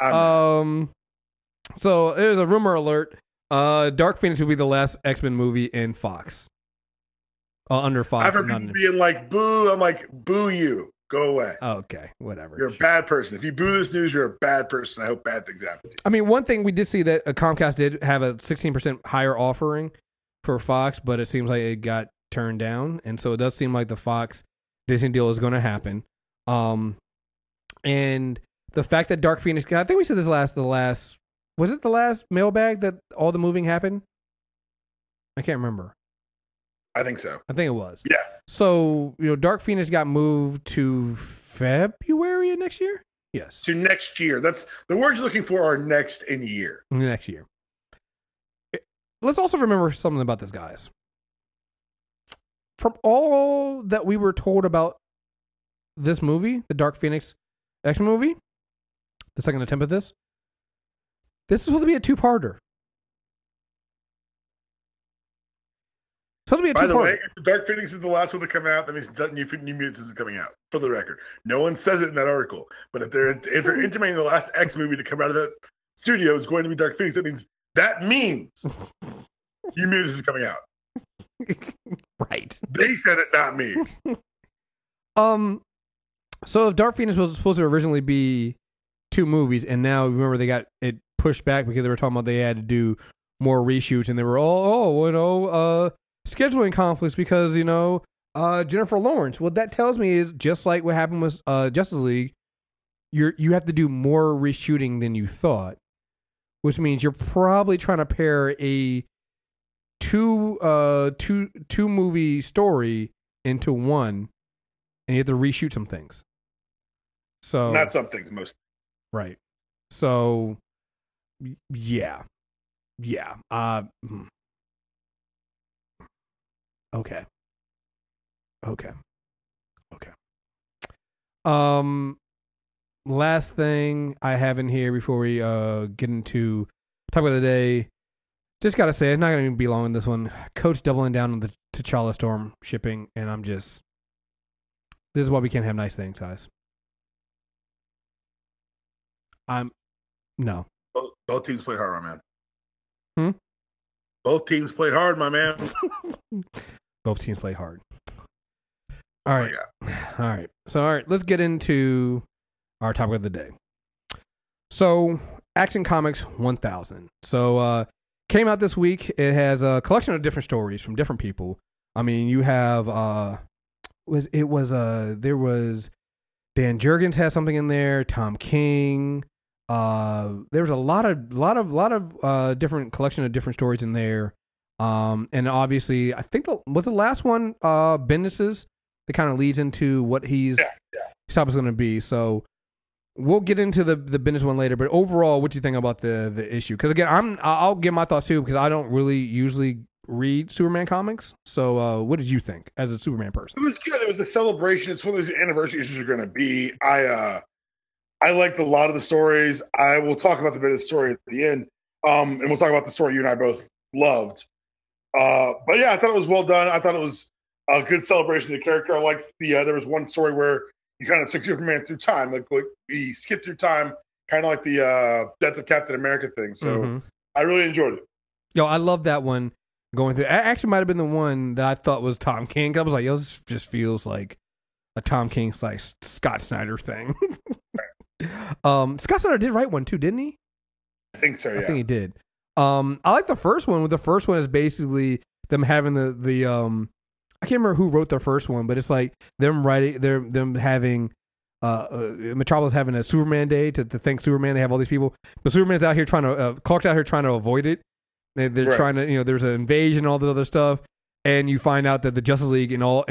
So there's a rumor alert. Dark Phoenix will be the last X-Men movie in Fox. Under Fox. I've heard people being like, boo. I'm like, boo you. Go away. Okay, whatever. You're a bad person. If you boo this news, you're a bad person. I hope bad things happen to you. I mean, one thing we did see that Comcast did have a 16% higher offering for Fox, but it seems like it got turned down. And so it does seem like the Fox Disney deal is going to happen. And the fact that Dark Phoenix, I think we said this was it the last mailbag that all the moving happened? I can't remember. I think so. I think it was. Yeah. So, Dark Phoenix got moved to February of next year? Yes. To next year. That's the words you're looking for are next in year. Next year. Let's also remember something about this, guys. From all that we were told about this movie, the Dark Phoenix X-Men movie, the second attempt at this is supposed to be a two-parter. Supposed to be a two-parter. By the way, if the Dark Phoenix is the last one to come out, that means New Mutants is coming out, for the record. No one says it in that article. But if they're intimating the last X movie to come out of that studio is going to be Dark Phoenix, that means New Mutants is coming out. Right. They said it, not me. So if Dark Phoenix was supposed to originally be 2 movies, and now remember they got it pushed back because they were talking about they had to do more reshoots, and they were scheduling conflicts because Jennifer Lawrence. What that tells me is just like what happened with Justice League, you have to do more reshooting than you thought, which means you're probably trying to pair a two movie story into one, and you have to reshoot some things. So not some things, most. Right. So yeah. Okay. Last thing I have in here before we get into topic of the day. Just gotta say, it's not gonna be long in this one. Coach doubling down on the T'Challa Storm shipping, and this is why we can't have nice things, guys. No. Both teams played hard, my man. Both teams played hard, my man. Both teams play hard. All right. All right. So, let's get into our topic of the day. So, Action Comics 1000. So, came out this week. It has a collection of different stories from different people. I mean, you have there was Dan Jurgens has something in there, Tom King. There was a lot of different collection of different stories in there. And obviously, I think with the last one, Bendis's, that kind of leads into what his stop is going to be. So we'll get into the Bendis one later. But overall, what do you think about the issue? Because again, I'll give my thoughts too because I don't really usually read Superman comics. So what did you think as a Superman person? It was good. It was a celebration. It's one of those anniversary issues are going to be. I liked a lot of the stories. I will talk about the bit of the story at the end, and we'll talk about the story you and I both loved. But yeah, I thought it was well done. I thought it was a good celebration of the character. I liked there was one story where you kind of took Superman through time, like he skipped through time, kind of like the Death of Captain America thing. So I really enjoyed it. Yo, I love that one. Going through, it actually might have been the one that I thought was Tom King. I was like, yo, this just feels like a Tom King / Scott Snyder thing. Scott Snyder did write one too, didn't he? I think so. Yeah, I think he did. I like the first one. The first one is basically them having the I can't remember who wrote the first one, but it's like them writing, them having Metropolis having a Superman day to thank Superman. They have all these people, but Superman's out here trying to Clark's out here trying to avoid it. They're trying to, there's an invasion, all this other stuff, and you find out that the Justice League and all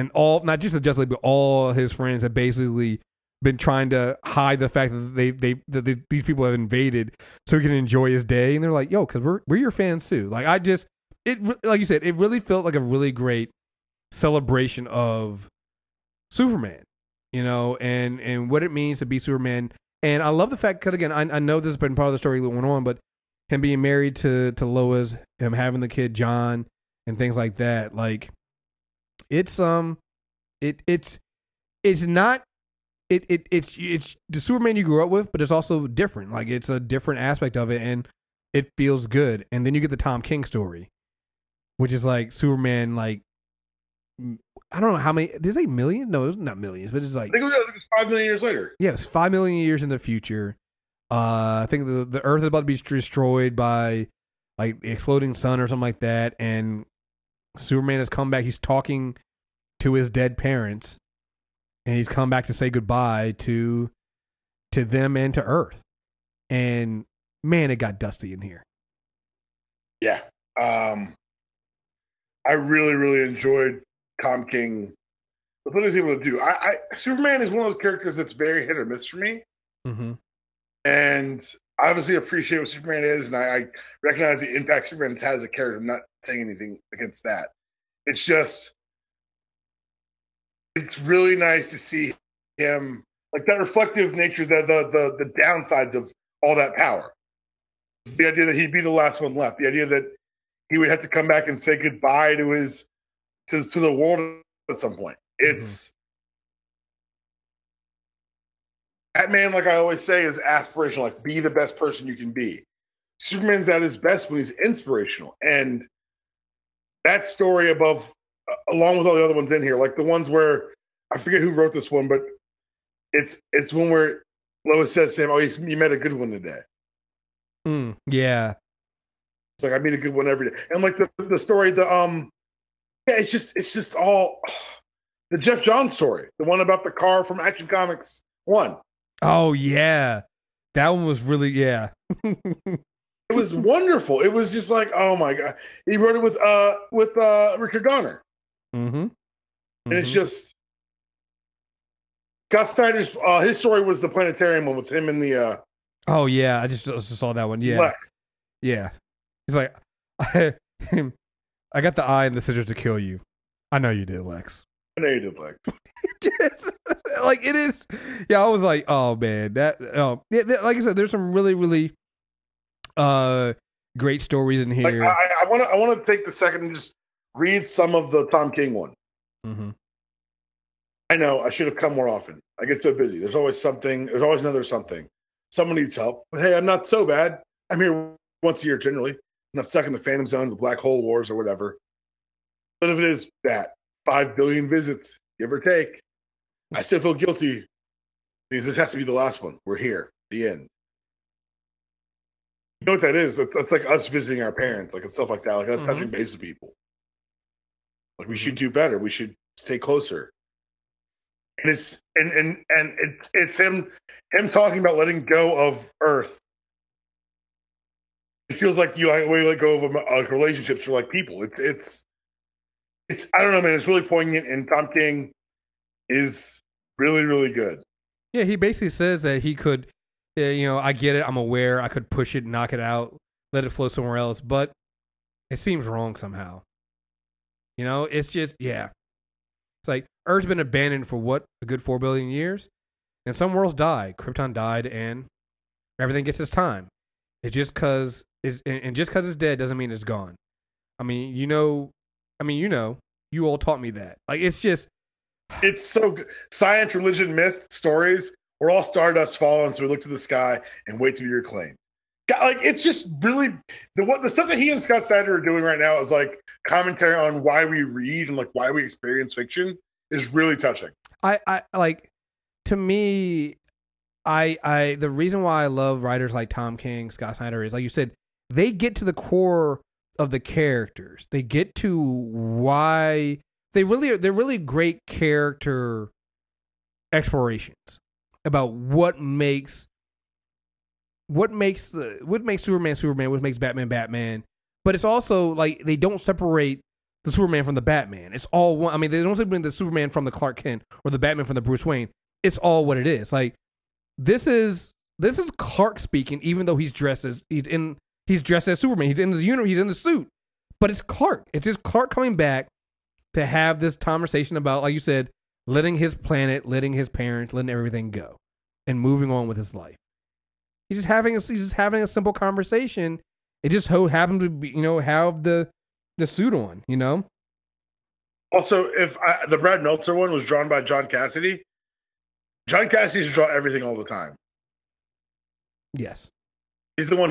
not just the Justice League, but all his friends have basically been trying to hide the fact that these people have invaded so he can enjoy his day. And they're like, yo, because we're your fans too. Like like you said, it really felt like a really great celebration of Superman, and what it means to be Superman. And I love the fact, because again, I know this has been part of the story that went on, but him being married to Lois, him having the kid John, and things like that. Like, it's not it's the Superman you grew up with, but it's also different. Like, it's a different aspect of it, and it feels good. And then you get the Tom King story, which is like Superman, like, I don't know how many. Did they say million? No, it's not millions, but it's like, I think it was 5 million years later. Yes, 5 million years in the future. I think the Earth is about to be destroyed by like the exploding sun or something like that, and Superman has come back. He's talking to his dead parents, and he's come back to say goodbye to them and to Earth. And man, it got dusty in here. Yeah, I really, really enjoyed Tom King. What he was able to do. Superman is one of those characters that's very hit or miss for me. Mm-hmm. And I obviously appreciate what Superman is, and I recognize the impact Superman has as a character. I'm not saying anything against that. It's just, it's really nice to see him, like, that reflective nature, the downsides of all that power. The idea that he'd be the last one left. The idea that he would have to come back and say goodbye to to the world at some point. It's Batman, like I always say, is aspirational. Like, be the best person you can be. Superman's at his best when he's inspirational. And that story along with all the other ones in here, like the ones where, I forget who wrote this one, but it's one where Lois says to him, "Oh, you met a good one today." Yeah. It's like, I meet a good one every day. And like the story, it's just all the Jeff Johns story, the one about the car from Action Comics 1. Oh yeah, that one was really It was wonderful. It was just like, oh my god, he wrote it with Richard Donner. And it's just Scott Snyder's his story was the planetarium one with him and the. Oh yeah, I just saw that one. Yeah, Lex. Yeah. He's like, I got the eye and the scissors to kill you. I know you did, Lex. I know you did, Lex. Like, it is. Yeah, I was like, oh man, like I said, there's some really, really great stories in here. Like, I want to take the second and just read some of the Tom King one. I know I should have come more often. I get so busy. There's always something. There's always another something. Someone needs help. But hey, I'm not so bad. I'm here once a year generally. I'm not stuck in the Phantom Zone, the Black Hole Wars, or whatever. But if it is that 5 billion visits, give or take, I still feel guilty because this has to be the last one. We're here. The end. You know what that is? That's like us visiting our parents, like, and stuff like that, like us touching base with people. Like, we should do better. We should stay closer. And it's him talking about letting go of Earth. It feels like we let go of relationships for like people. It's I don't know, man. It's really poignant, and Tom King is really, really good. Yeah, he basically says that he could, I get it. I'm aware. I could push it, knock it out, let it flow somewhere else, but it seems wrong somehow. It's just, yeah. It's like, Earth's been abandoned for what, a good 4 billion years? And some worlds die. Krypton died, and everything gets its time. It's just because it's dead doesn't mean it's gone. I mean, you all taught me that. Like, it's so good. Science, religion, myth, stories. We're all stardust falling, so we look to the sky and wait to be reclaimed. Like, it's just really the stuff that he and Scott Snyder are doing right now is like commentary on why we read and like why we experience fiction is really touching. I like, to me, the reason why I love writers like Tom King, Scott Snyder is, like you said, they get to the core of the characters. They get to why they're really great character explorations about what makes Superman Superman, what makes Batman Batman. But it's also like they don't separate the Superman from the Batman. It's all one. I mean, they don't separate the Superman from the Clark Kent or the Batman from the Bruce Wayne. it's all what it is. Like this is Clark speaking, even though he's dressed as Superman. He's in the uniform. He's in the suit, but it's Clark. It's just Clark coming back to have this conversation about, like you said, letting his planet, letting his parents, letting everything go, and moving on with his life. He's just having a simple conversation. It just so happened to be, have the suit on, Also, if the Brad Meltzer one was drawn by John Cassidy should draw everything all the time. Yes. He's the one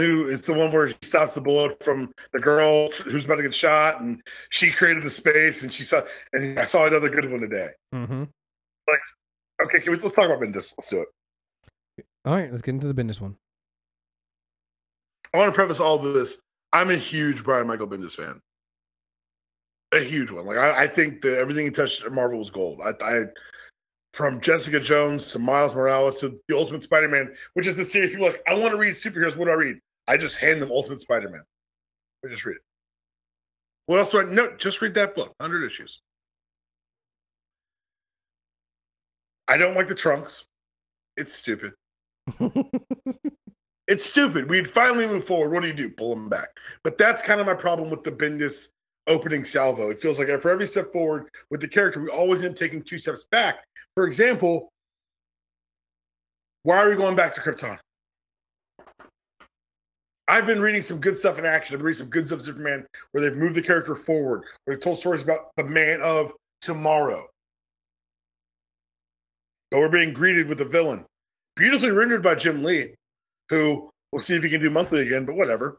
where he stops the bullet from the girl who's about to get shot, and she created the space, and I saw another good one today. Mm-hmm. Like, okay, let's talk about Bendis. Let's do it. All right, let's get into the Bendis one. I want to preface all of this. I'm a huge Brian Michael Bendis fan. A huge one. Like I think that everything he touched at Marvel was gold. I from Jessica Jones to Miles Morales to the Ultimate Spider-Man, which is the series people are like, I want to read superheroes. What do I read? I just hand them Ultimate Spider-Man. I just read it. What else do I know? Just read that book. 100 issues. I don't like the trunks. It's stupid. It's stupid. We'd finally move forward. What do? Pull them back. But that's kind of my problem with the Bendis opening salvo. It feels like for every step forward with the character, we always end up taking 2 steps back. For example, why are we going back to Krypton? I've been reading some good stuff in action. I've been reading some good stuff of Superman where they've moved the character forward, where they've told stories about the man of tomorrow. But we're being greeted with a villain. Beautifully rendered by Jim Lee, who we'll see if he can do monthly again, but whatever.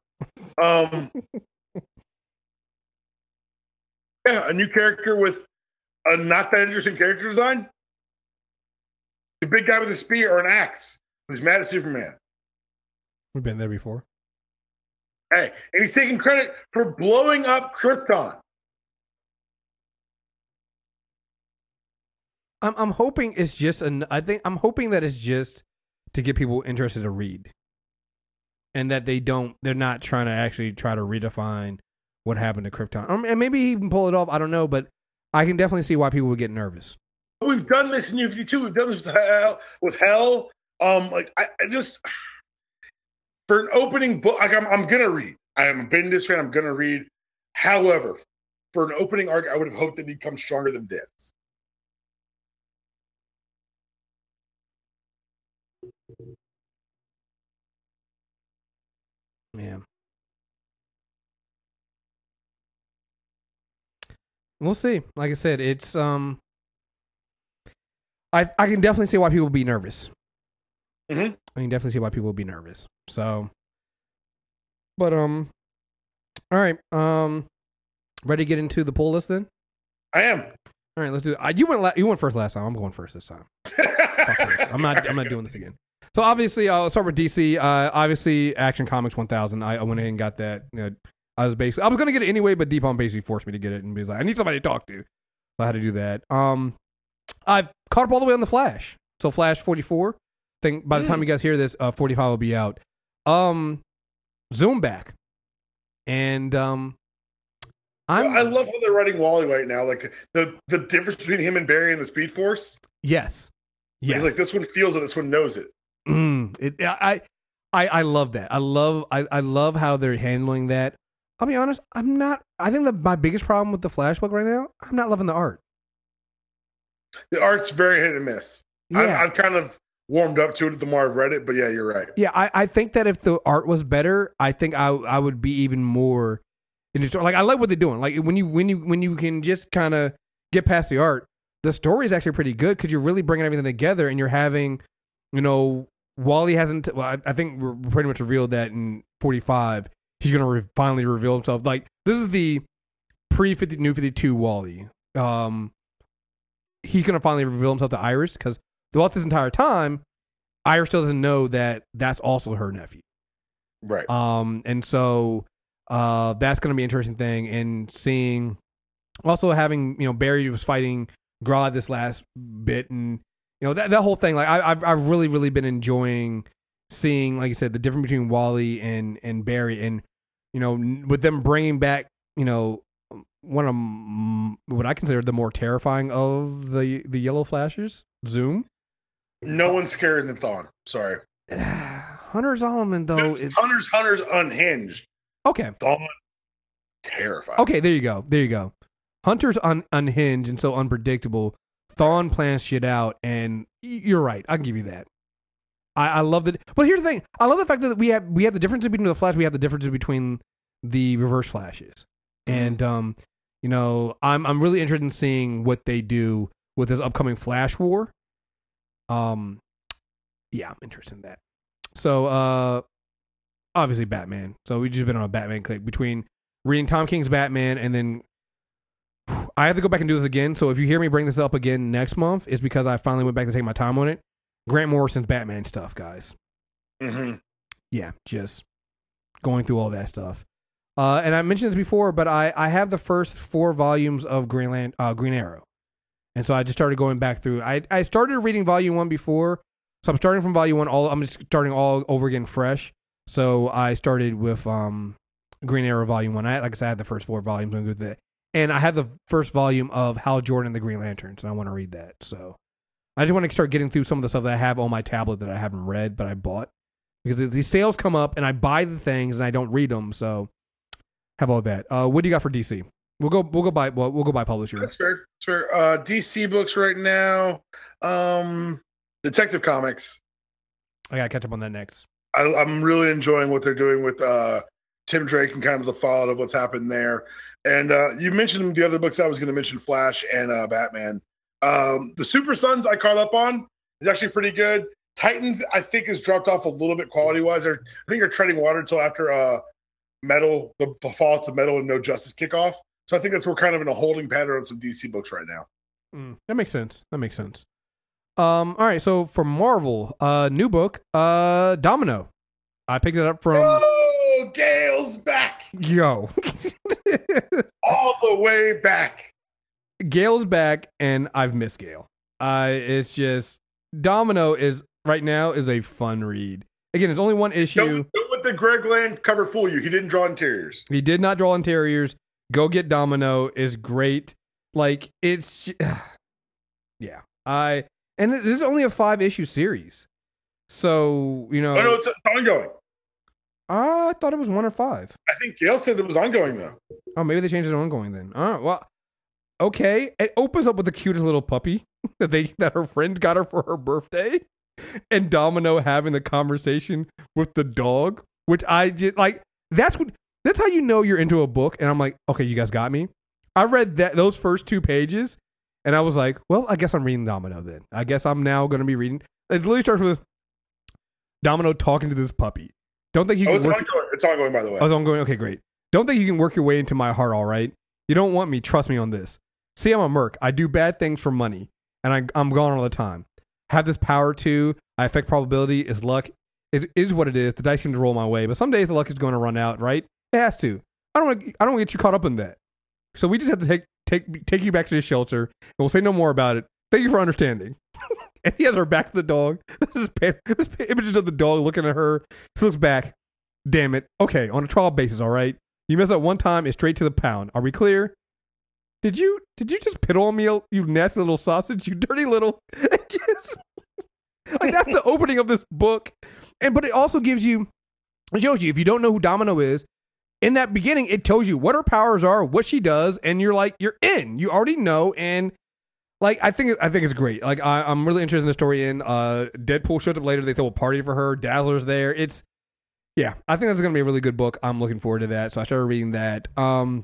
Yeah, a new character with a not that interesting character design. The big guy with a spear or an axe who's mad at Superman. We've been there before. Hey, and he's taking credit for blowing up Krypton. I'm hoping it's just I'm hoping that it's just to get people interested to read, and that they're not trying to actually try to redefine what happened to Krypton. And maybe he can pull it off. I don't know, but I can definitely see why people would get nervous. We've done this in New 52. We've done this with Hell. Like I just for an opening book, like I'm gonna read. I am a Bendis fan. I'm gonna read. However, for an opening arc, I would have hoped that he'd come stronger than this. Yeah. We'll see. Like I said, it's I can definitely see why people would be nervous. Mm-hmm. I can definitely see why people would be nervous. So, but all right. Ready to get into the pull list then? I am. All right, let's do it. You went first last time. I'm going first this time. Fuck this. I'm not doing this again. So obviously, I'll start with DC. Obviously, Action Comics 1000. I went ahead and got that. I was gonna get it anyway, but Deepon basically forced me to get it and be like, I need somebody to talk to. So I had to do that. I've caught up all the way on the Flash. So Flash 44. I think by the time you guys hear this, 45 will be out. Zoom back, and I love how they're writing Wally right now. Like the difference between him and Barry and the Speed Force. Yes. He's like, this one feels it. This one knows it. I love that. I love how they're handling that. I'll be honest. I think that my biggest problem with the Flash book right now, I'm not loving the art. The art's very hit and miss. Yeah. I've kind of warmed up to it the more I've read it, but yeah, you're right. Yeah, I think that if the art was better, I think I would be even more interested. Like I like what they're doing. Like when you can just kind of get past the art, the story is actually pretty good because you're really bringing everything together and you're having, Wally hasn't. Well, I think we're pretty much revealed that in 45 he's gonna finally reveal himself. Like this is the New 52 Wally. He's gonna finally reveal himself to Iris because throughout this entire time, Iris still doesn't know that that's also her nephew. Right. And so that's gonna be an interesting thing. And seeing also having Barry was fighting Grodd this last bit, and that whole thing. Like I've really been enjoying seeing, like you said, the difference between Wally and Barry, and with them bringing back one of what I consider the more terrifying of the Yellow Flashers, Zoom. No one's scarier than Thawne. Sorry. Hunter Zolomon though is Hunter's unhinged. okay. Thawne terrifying. Okay, there you go. Hunter's unhinged and so unpredictable. Thawne plans shit out, and you're right. I can give you that. I love it. But here's the thing: I love the fact that we have the difference between the Flash. We have the differences between the Reverse Flashes, and I'm really interested in seeing what they do with this upcoming Flash War. I'm interested in that. So obviously Batman. So we've just been on a Batman click between reading Tom King's Batman and then I have to go back and do this again. So if you hear me bring this up again next month, it's because I finally went back to take my time on it. Grant Morrison's Batman stuff, guys. Mm-hmm. Yeah, just going through all that stuff. And I mentioned this before, but I have the first 4 volumes of Green Arrow. And so I just started going back through. I started reading volume 1 before. So I'm starting from volume 1. I'm just starting all over again fresh. So I started with Green Arrow volume 1. Like I said, I had the first 4 volumes. I'm good with that. And I have the first volume of Hal Jordan and the Green Lanterns, and I want to read that. So I just want to start getting through some of the stuff that I have on my tablet that I haven't read, but I bought. Because these sales come up, and I buy the things, and I don't read them, so have all that. What do you got for DC? We'll go buy publisher. That's fair. DC books right now. Detective Comics. I got to catch up on that next. I'm really enjoying what they're doing with Tim Drake and kind of the fallout of what's happened there. And you mentioned the other books I was going to mention, Flash and Batman. The Super Sons I caught up on is actually pretty good. Titans, I think, has dropped off a little bit quality-wise. I think they're treading water until after Metal, the fallouts of Metal and No Justice kickoff. So I think we're kind of in a holding pattern on some DC books right now. That makes sense. All right, so for Marvel, new book, Domino. I picked it up from... Oh, Gale's back. Yo. All the way back. Gale's back, and I've missed Gale. It's just... Domino is, right now, is a fun read. Again, it's only one issue. Don't let the Greg Land cover fool you. He didn't draw interiors. He did not draw interiors. Go get Domino is great. Like, it's... yeah. And this is only a 5-issue series. So, Oh, no, it's ongoing. I thought it was 1 or 5. I think Gale said it was ongoing, though. Oh, maybe they changed it to ongoing then. Well, okay. It opens up with the cutest little puppy that her friend got her for her birthday. And Domino having the conversation with the dog, which I just, like, that's how you know you're into a book. And I'm like, okay, you guys got me. I read those first 2 pages. And I was like, well, I guess I'm reading Domino then. I guess I'm now going to be reading. It literally starts with Domino talking to this puppy. Don't think you can work... It's ongoing, by the way. Oh, it's ongoing? Okay, great. Don't think you can work your way into my heart, all right? You don't want me. Trust me on this. See, I'm a merc. I do bad things for money. And I'm gone all the time. I have this power too. I affect probability. It's luck. It is what it is. The dice seem to roll my way. But some days the luck is going to run out, right? It has to. I don't want to get you caught up in that. So we just have to take you back to the shelter, and we'll say no more about it. Thank you for understanding. And he has her back to the dog. This images of the dog looking at her. She looks back. Damn it. Okay, on a trial basis, all right? You mess up one time, it's straight to the pound. Are we clear? Did you just piddle on me, you nasty little sausage? You dirty little... like, that's the opening of this book. But it also shows you, if you don't know who Domino is, in that beginning, it tells you what her powers are, what she does, and you're in. You already know, and like I think it's great. Like I'm really interested in the story. Deadpool shows up later. They throw a party for her. Dazzler's there. I think that's gonna be a really good book. I'm looking forward to that. So I started reading that. Ultimates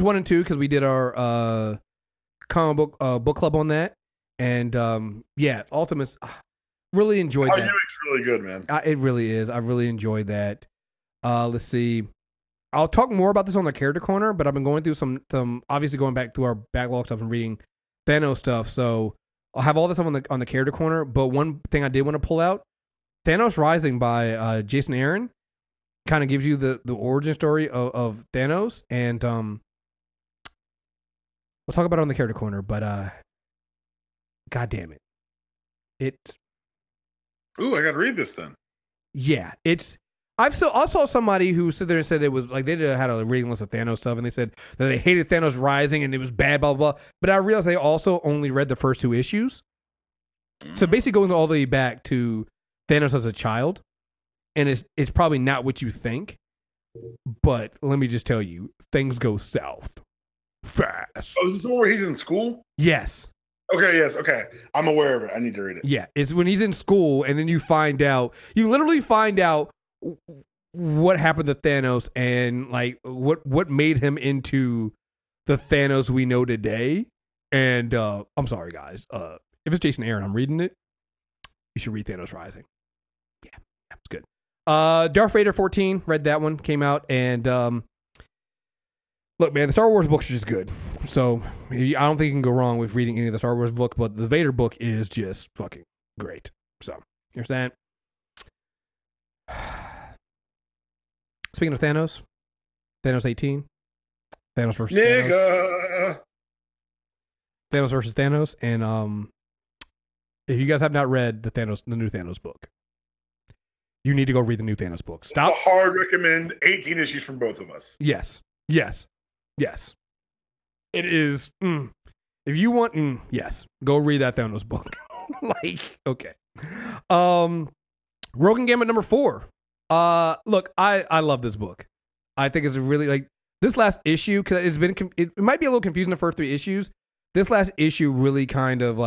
1 and 2 because we did our comic book club on that, and Ultimates. Really enjoyed that. It's really good, man. It really is. I really enjoyed that. Let's see. I'll talk more about this on the Character Corner, but I've been going through some obviously going back through our backlog stuff and reading Thanos stuff. So I'll have all this stuff on the Character Corner. But one thing I did want to pull out, Thanos Rising by Jason Aaron, kind of gives you the origin story of Thanos, and we'll talk about it on the Character Corner. But God damn it, Ooh, I gotta read this then. Yeah, I saw somebody who stood there and said it was like had a reading list of Thanos stuff, and they said that they hated Thanos Rising and it was bad, blah blah blah. But I realized they also only read the first 2 issues, So basically going all the way back to Thanos as a child, and it's probably not what you think, but let me just tell you, things go south fast. Oh, is this the one where he's in school? Yes. Okay, yes, okay. I'm aware of it. I need to read it. Yeah, it's when he's in school, and then you literally find out what happened to Thanos and like what made him into the Thanos we know today. And I'm sorry, guys. If it's Jason Aaron, I'm reading it. You should read Thanos Rising. Yeah, that's good. Darth Vader 14, read that one, came out, and look, man, the Star Wars books are just good. So I don't think you can go wrong with reading any of the Star Wars book, but the Vader book is just fucking great. So you understand? Speaking of Thanos 18, Thanos versus Thanos. Thanos versus Thanos, and if you guys have not read the new Thanos book, you need to go read the new Thanos book. Stop. A hard recommend. 18 issues from both of us. Yes. It is. If you want, yes, go read that Thanos book. Like, okay. Rogue Gambit number 4. Look, I love this book. I think it's really like this last issue because it might be a little confusing the first 3 issues. This last issue really kind of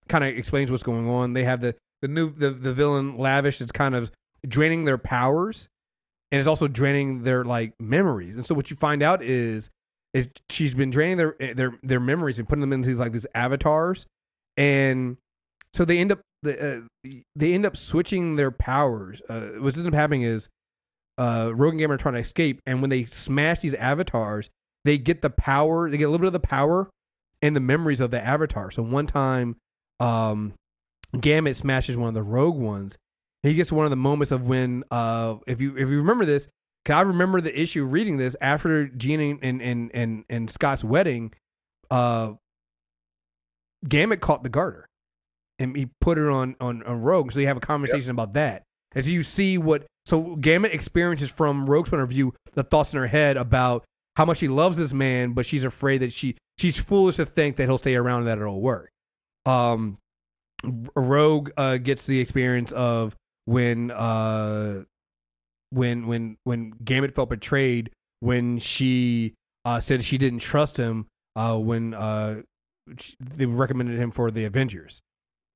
explains what's going on. They have the villain Lavish that's kind of draining their powers, and it's also draining their like memories. And so what you find out is she's been draining their memories and putting them into these avatars, and so they end up switching their powers. What ends up happening is Rogue and Gamer are trying to escape, and when they smash these avatars, they get the power. They get a little bit of the power and the memories of the avatar. So one time, Gambit smashes one of the rogue ones. And he gets one of the moments of when, if you remember this, because I remember the issue reading this after Jean and Scott's wedding. Gambit caught the garter, and he put it on Rogue. So you have a conversation about that. As you see so Gambit experiences from Rogue's point of view the thoughts in her head about how much she loves this man, but she's afraid that she's foolish to think that he'll stay around and that it'll work. Rogue gets the experience of when Gambit felt betrayed when she said she didn't trust him when they recommended him for the Avengers.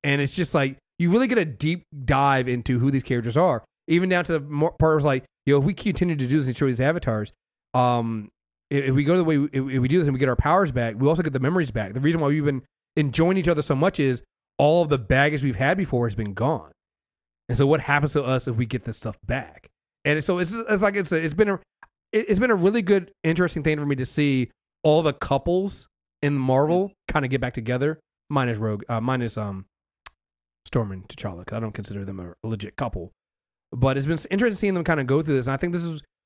And it's just like you really get a deep dive into who these characters are, even down to the part where it's like, if we continue to do this and show these avatars, if we go the way if we do this and we get our powers back, we also get the memories back. The reason why we've been enjoying each other so much is all of the baggage we've had before has been gone. And so what happens to us if we get this stuff back? And so it's been a really good, interesting thing for me to see all the couples in Marvel kind of get back together, minus Storm and T'Challa, because I don't consider them a legit couple. But it's been interesting seeing them kind of go through this, and I think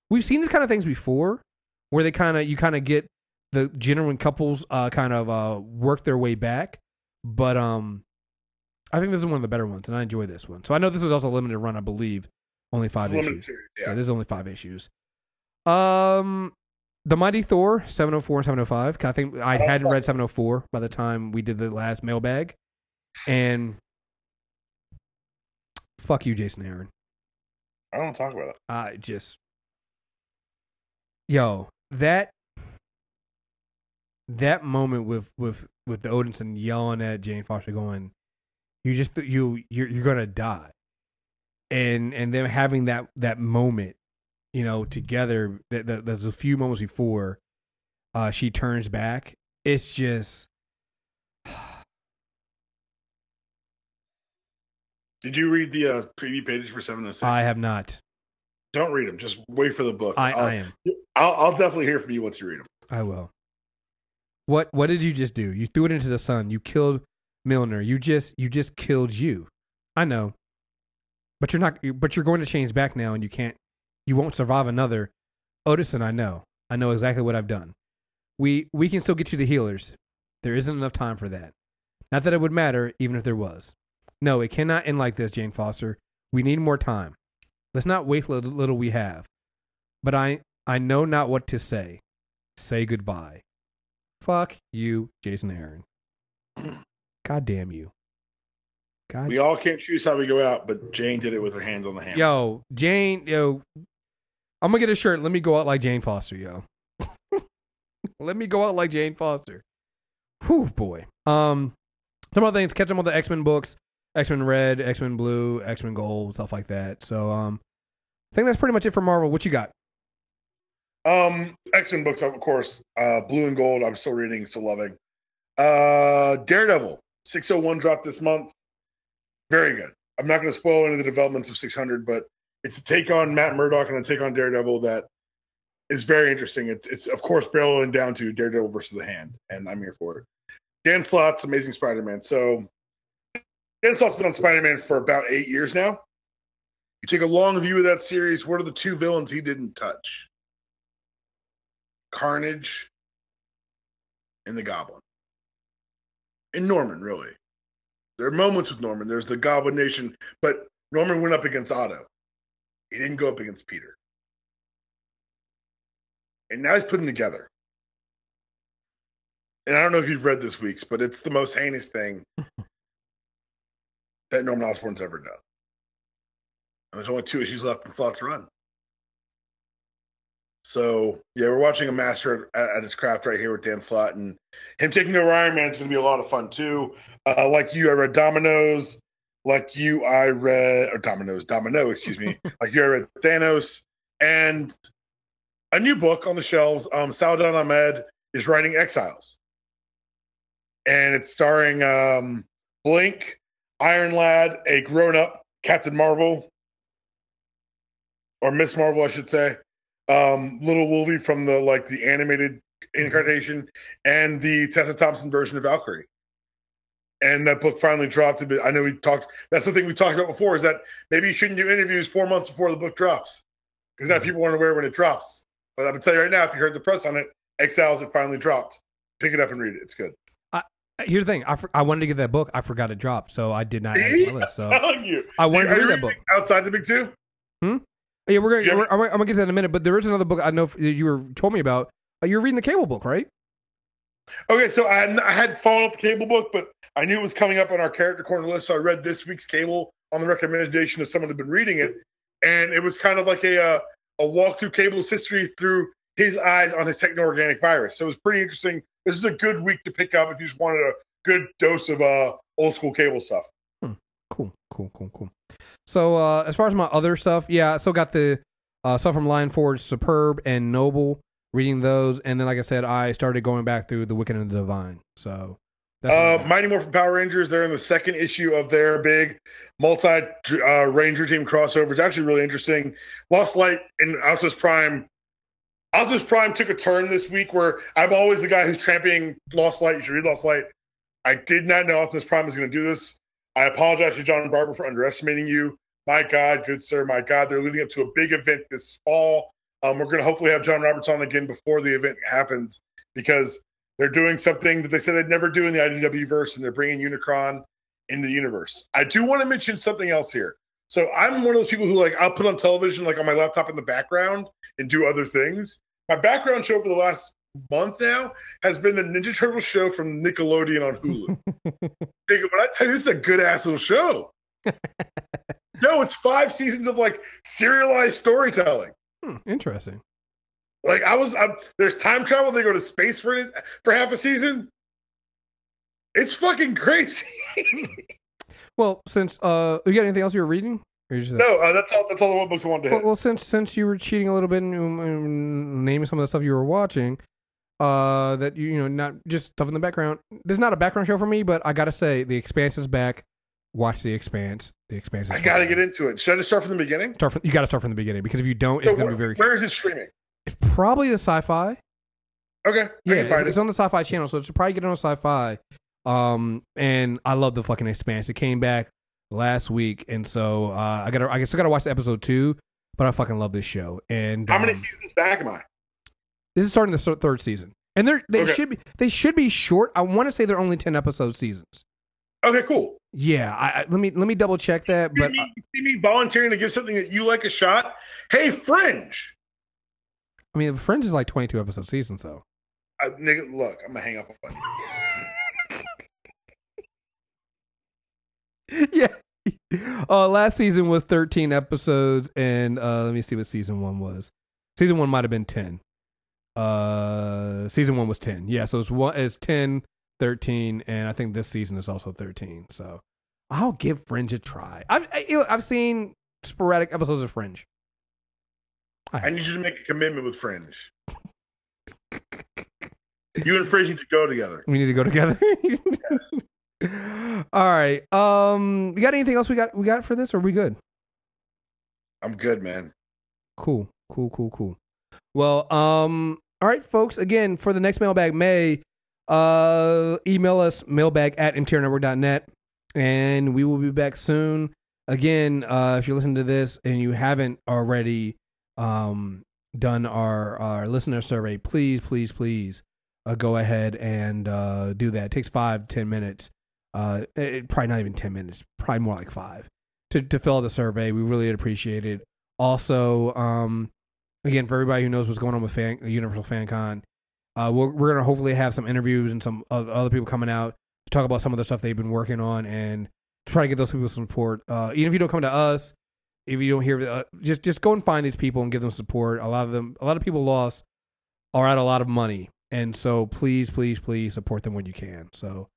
we've seen these kind of things before, where you kind of get the genuine couples work their way back. But I think this is one of the better ones, and I enjoy this one. So I know this is also a limited run, I believe. Only 5 issues. Yeah, this is only 5 issues. The Mighty Thor, 704 and 705. I think I hadn't read 704 by the time we did the last mailbag. And fuck you, Jason Aaron. I don't talk about it. That moment with the Odinson yelling at Jane Foster going, you're gonna die, and them having that moment, together. There's a few moments before she turns back. It's just. Did you read the preview pages for 706? I have not. Don't read them. Just wait for the book. I am. I'll definitely hear from you once you read them. I will. What did you just do? You threw it into the sun. You killed Milner. You just killed you. I know. But you're not. But you're going to change back now, and you can't. You won't survive another. Odinson, I know. I know exactly what I've done. We can still get you the healers. There isn't enough time for that. Not that it would matter, even if there was. No, it cannot end like this, Jane Foster. We need more time. Let's not waste the little we have. But I know not what to say. Say goodbye. Fuck you, Jason Aaron. God damn you. God. We all can't choose how we go out, but Jane did it with her hands on the hammer. Yo, Jane, I'm gonna get a shirt. Let me go out like Jane Foster, yo. Let me go out like Jane Foster. Whew, boy. Some other things, catch them on the X-Men books, X-Men Red, X-Men Blue, X-Men Gold, stuff like that. So, I think that's pretty much it for Marvel. What you got? X-Men books, of course. Blue and Gold, I'm still reading, still loving. Daredevil 601 dropped this month. Very good. I'm not going to spoil any of the developments of 600, but it's a take on Matt Murdock and a take on Daredevil that is very interesting. It's of course barreling down to Daredevil versus the Hand, and I'm here for it. Dan Slott's Amazing Spider-Man. So Dan Slott's been on Spider-Man for about 8 years now. You take a long view of that series. What are the two villains he didn't touch? Carnage and the Goblin. And Norman, really. There are moments with Norman. There's the Goblin Nation, but Norman went up against Otto. He didn't go up against Peter. And now he's putting together. And I don't know if you've read this week's, but it's the most heinous thing that Norman Osborn's ever done. And there's only 2 issues left in Slott's run. So, yeah, we're watching a master at his craft right here with Dan Slott. And him taking over Iron Man is going to be a lot of fun, too. Like you, I read Dominoes. Like you, I read... Or Domino, excuse me. Like you, I read Thanos. And a new book on the shelves. Saladin Ahmed is writing Exiles. And it's starring Blink, Iron Lad, a grown-up Captain Marvel. Or Miss Marvel, I should say. Little Wolvie from the animated incarnation, and the Tessa Thompson version of Valkyrie. And that book finally dropped a bit. I know we talked. That's the thing we talked about before, is that maybe you shouldn't do interviews 4 months before the book drops, because now people aren't aware when it drops. But I'm gonna tell you right now, if you heard the press on it, Exiles, it finally dropped. Pick it up and read it. It's good. Here's the thing. I wanted to get that book. I forgot it dropped, so I did not add it to my list. So I'm telling you, I wanted to read that book. Outside the big two? Yeah, I'm gonna get that in a minute. But there is another book I know you told me about. You're reading the Cable book, right? Okay, so I had followed up the Cable book, but I knew it was coming up on our character corner list, so I read this week's Cable on the recommendation of someone who'd been reading it, and it was kind of like a walk through Cable's history through his eyes on his techno-organic virus. So it was pretty interesting. This is a good week to pick up if you just wanted a good dose of old school Cable stuff. Cool. So as far as my other stuff, yeah, I still got the stuff from Lion Forge, Superb and Noble, reading those, and then like I said, I started going back through The Wicked and the Divine. So that's Mighty Morphin Power Rangers, they're in the second issue of their big multi Ranger team crossover. It's actually really interesting. Lost Light and Optimus Prime took a turn this week where I'm always the guy who's championing Lost Light. You should read Lost Light. I did not know Optimus Prime was going to do this. I apologize to John Barber for underestimating you. My God, good sir, my God. They're leading up to a big event this fall. We're going to hopefully have John Roberts on again before the event happens, because they're doing something that they said they'd never do in the IDW verse, and they're bringing Unicron into the universe. I do want to mention something else here. So I'm one of those people who, I'll put on television, on my laptop in the background and do other things. My background show for the last month now has been the Ninja Turtle show from Nickelodeon on Hulu. Nigga, when I tell you, this is a good ass little show. No, it's 5 seasons of serialized storytelling. Interesting. There's time travel. They go to space for half a season. It's fucking crazy. Well, since you got anything else you were reading? No, that's all the one books I wanted to hit. Well, since you were cheating a little bit and naming some of the stuff you were watching, that not just stuff in the background. This is not a background show for me, but I gotta say, The Expanse is back. Watch The Expanse. The Expanse is I gotta get into it. Should I just start from the beginning? You gotta start from the beginning, because if you don't, it's gonna be very. Where is it streaming? It's probably the Sci-Fi. Okay. Yeah, it's on the Sci-Fi channel, so it should probably get on Sci-Fi. And I love the fucking Expanse. It came back last week, and so I still gotta watch the episode 2, but I fucking love this show. And how many seasons back am I? This is starting the 3rd season, and they should be short. I want to say they're only 10 episode seasons. Okay, cool. Yeah, let me double check that. But you see me volunteering to give something that you like a shot. Hey, Fringe. I mean, Fringe is 22 episode seasons, though. Nigga, look, I'm gonna hang up on you. Yeah. Last season was 13 episodes, and let me see what season 1 was. Season 1 might have been 10. Season 1 was 10. Yeah, so it's 10, 13, and I think this season is also 13. So I'll give Fringe a try. I've seen sporadic episodes of Fringe. I need you to make a commitment with Fringe. You and Fringe need to go together. We need to go together. Yes. All right. We got anything else we got for this, or are we good? I'm good, man. Cool. Well, all right, folks. Again, for the next Mailbag May, email us mailbag@interiornetwork.net, and we will be back soon. Again, if you're listening to this and you haven't already done our listener survey, please go ahead and do that. It takes 5-10 minutes. Probably not even 10 minutes, probably more like 5 to fill out the survey. We really appreciate it. Also, again, for everybody who knows what's going on with Universal Fan Con, we're going to hopefully have some interviews and some other people coming out to talk about some of the stuff they've been working on and try to get those people some support. Even if you don't come to us, if you don't hear, just go and find these people and give them support. A lot of people lost are out a lot of money. And so please support them when you can. So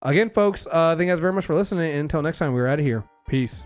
again, folks, thank you guys very much for listening. And until next time, we're out of here. Peace.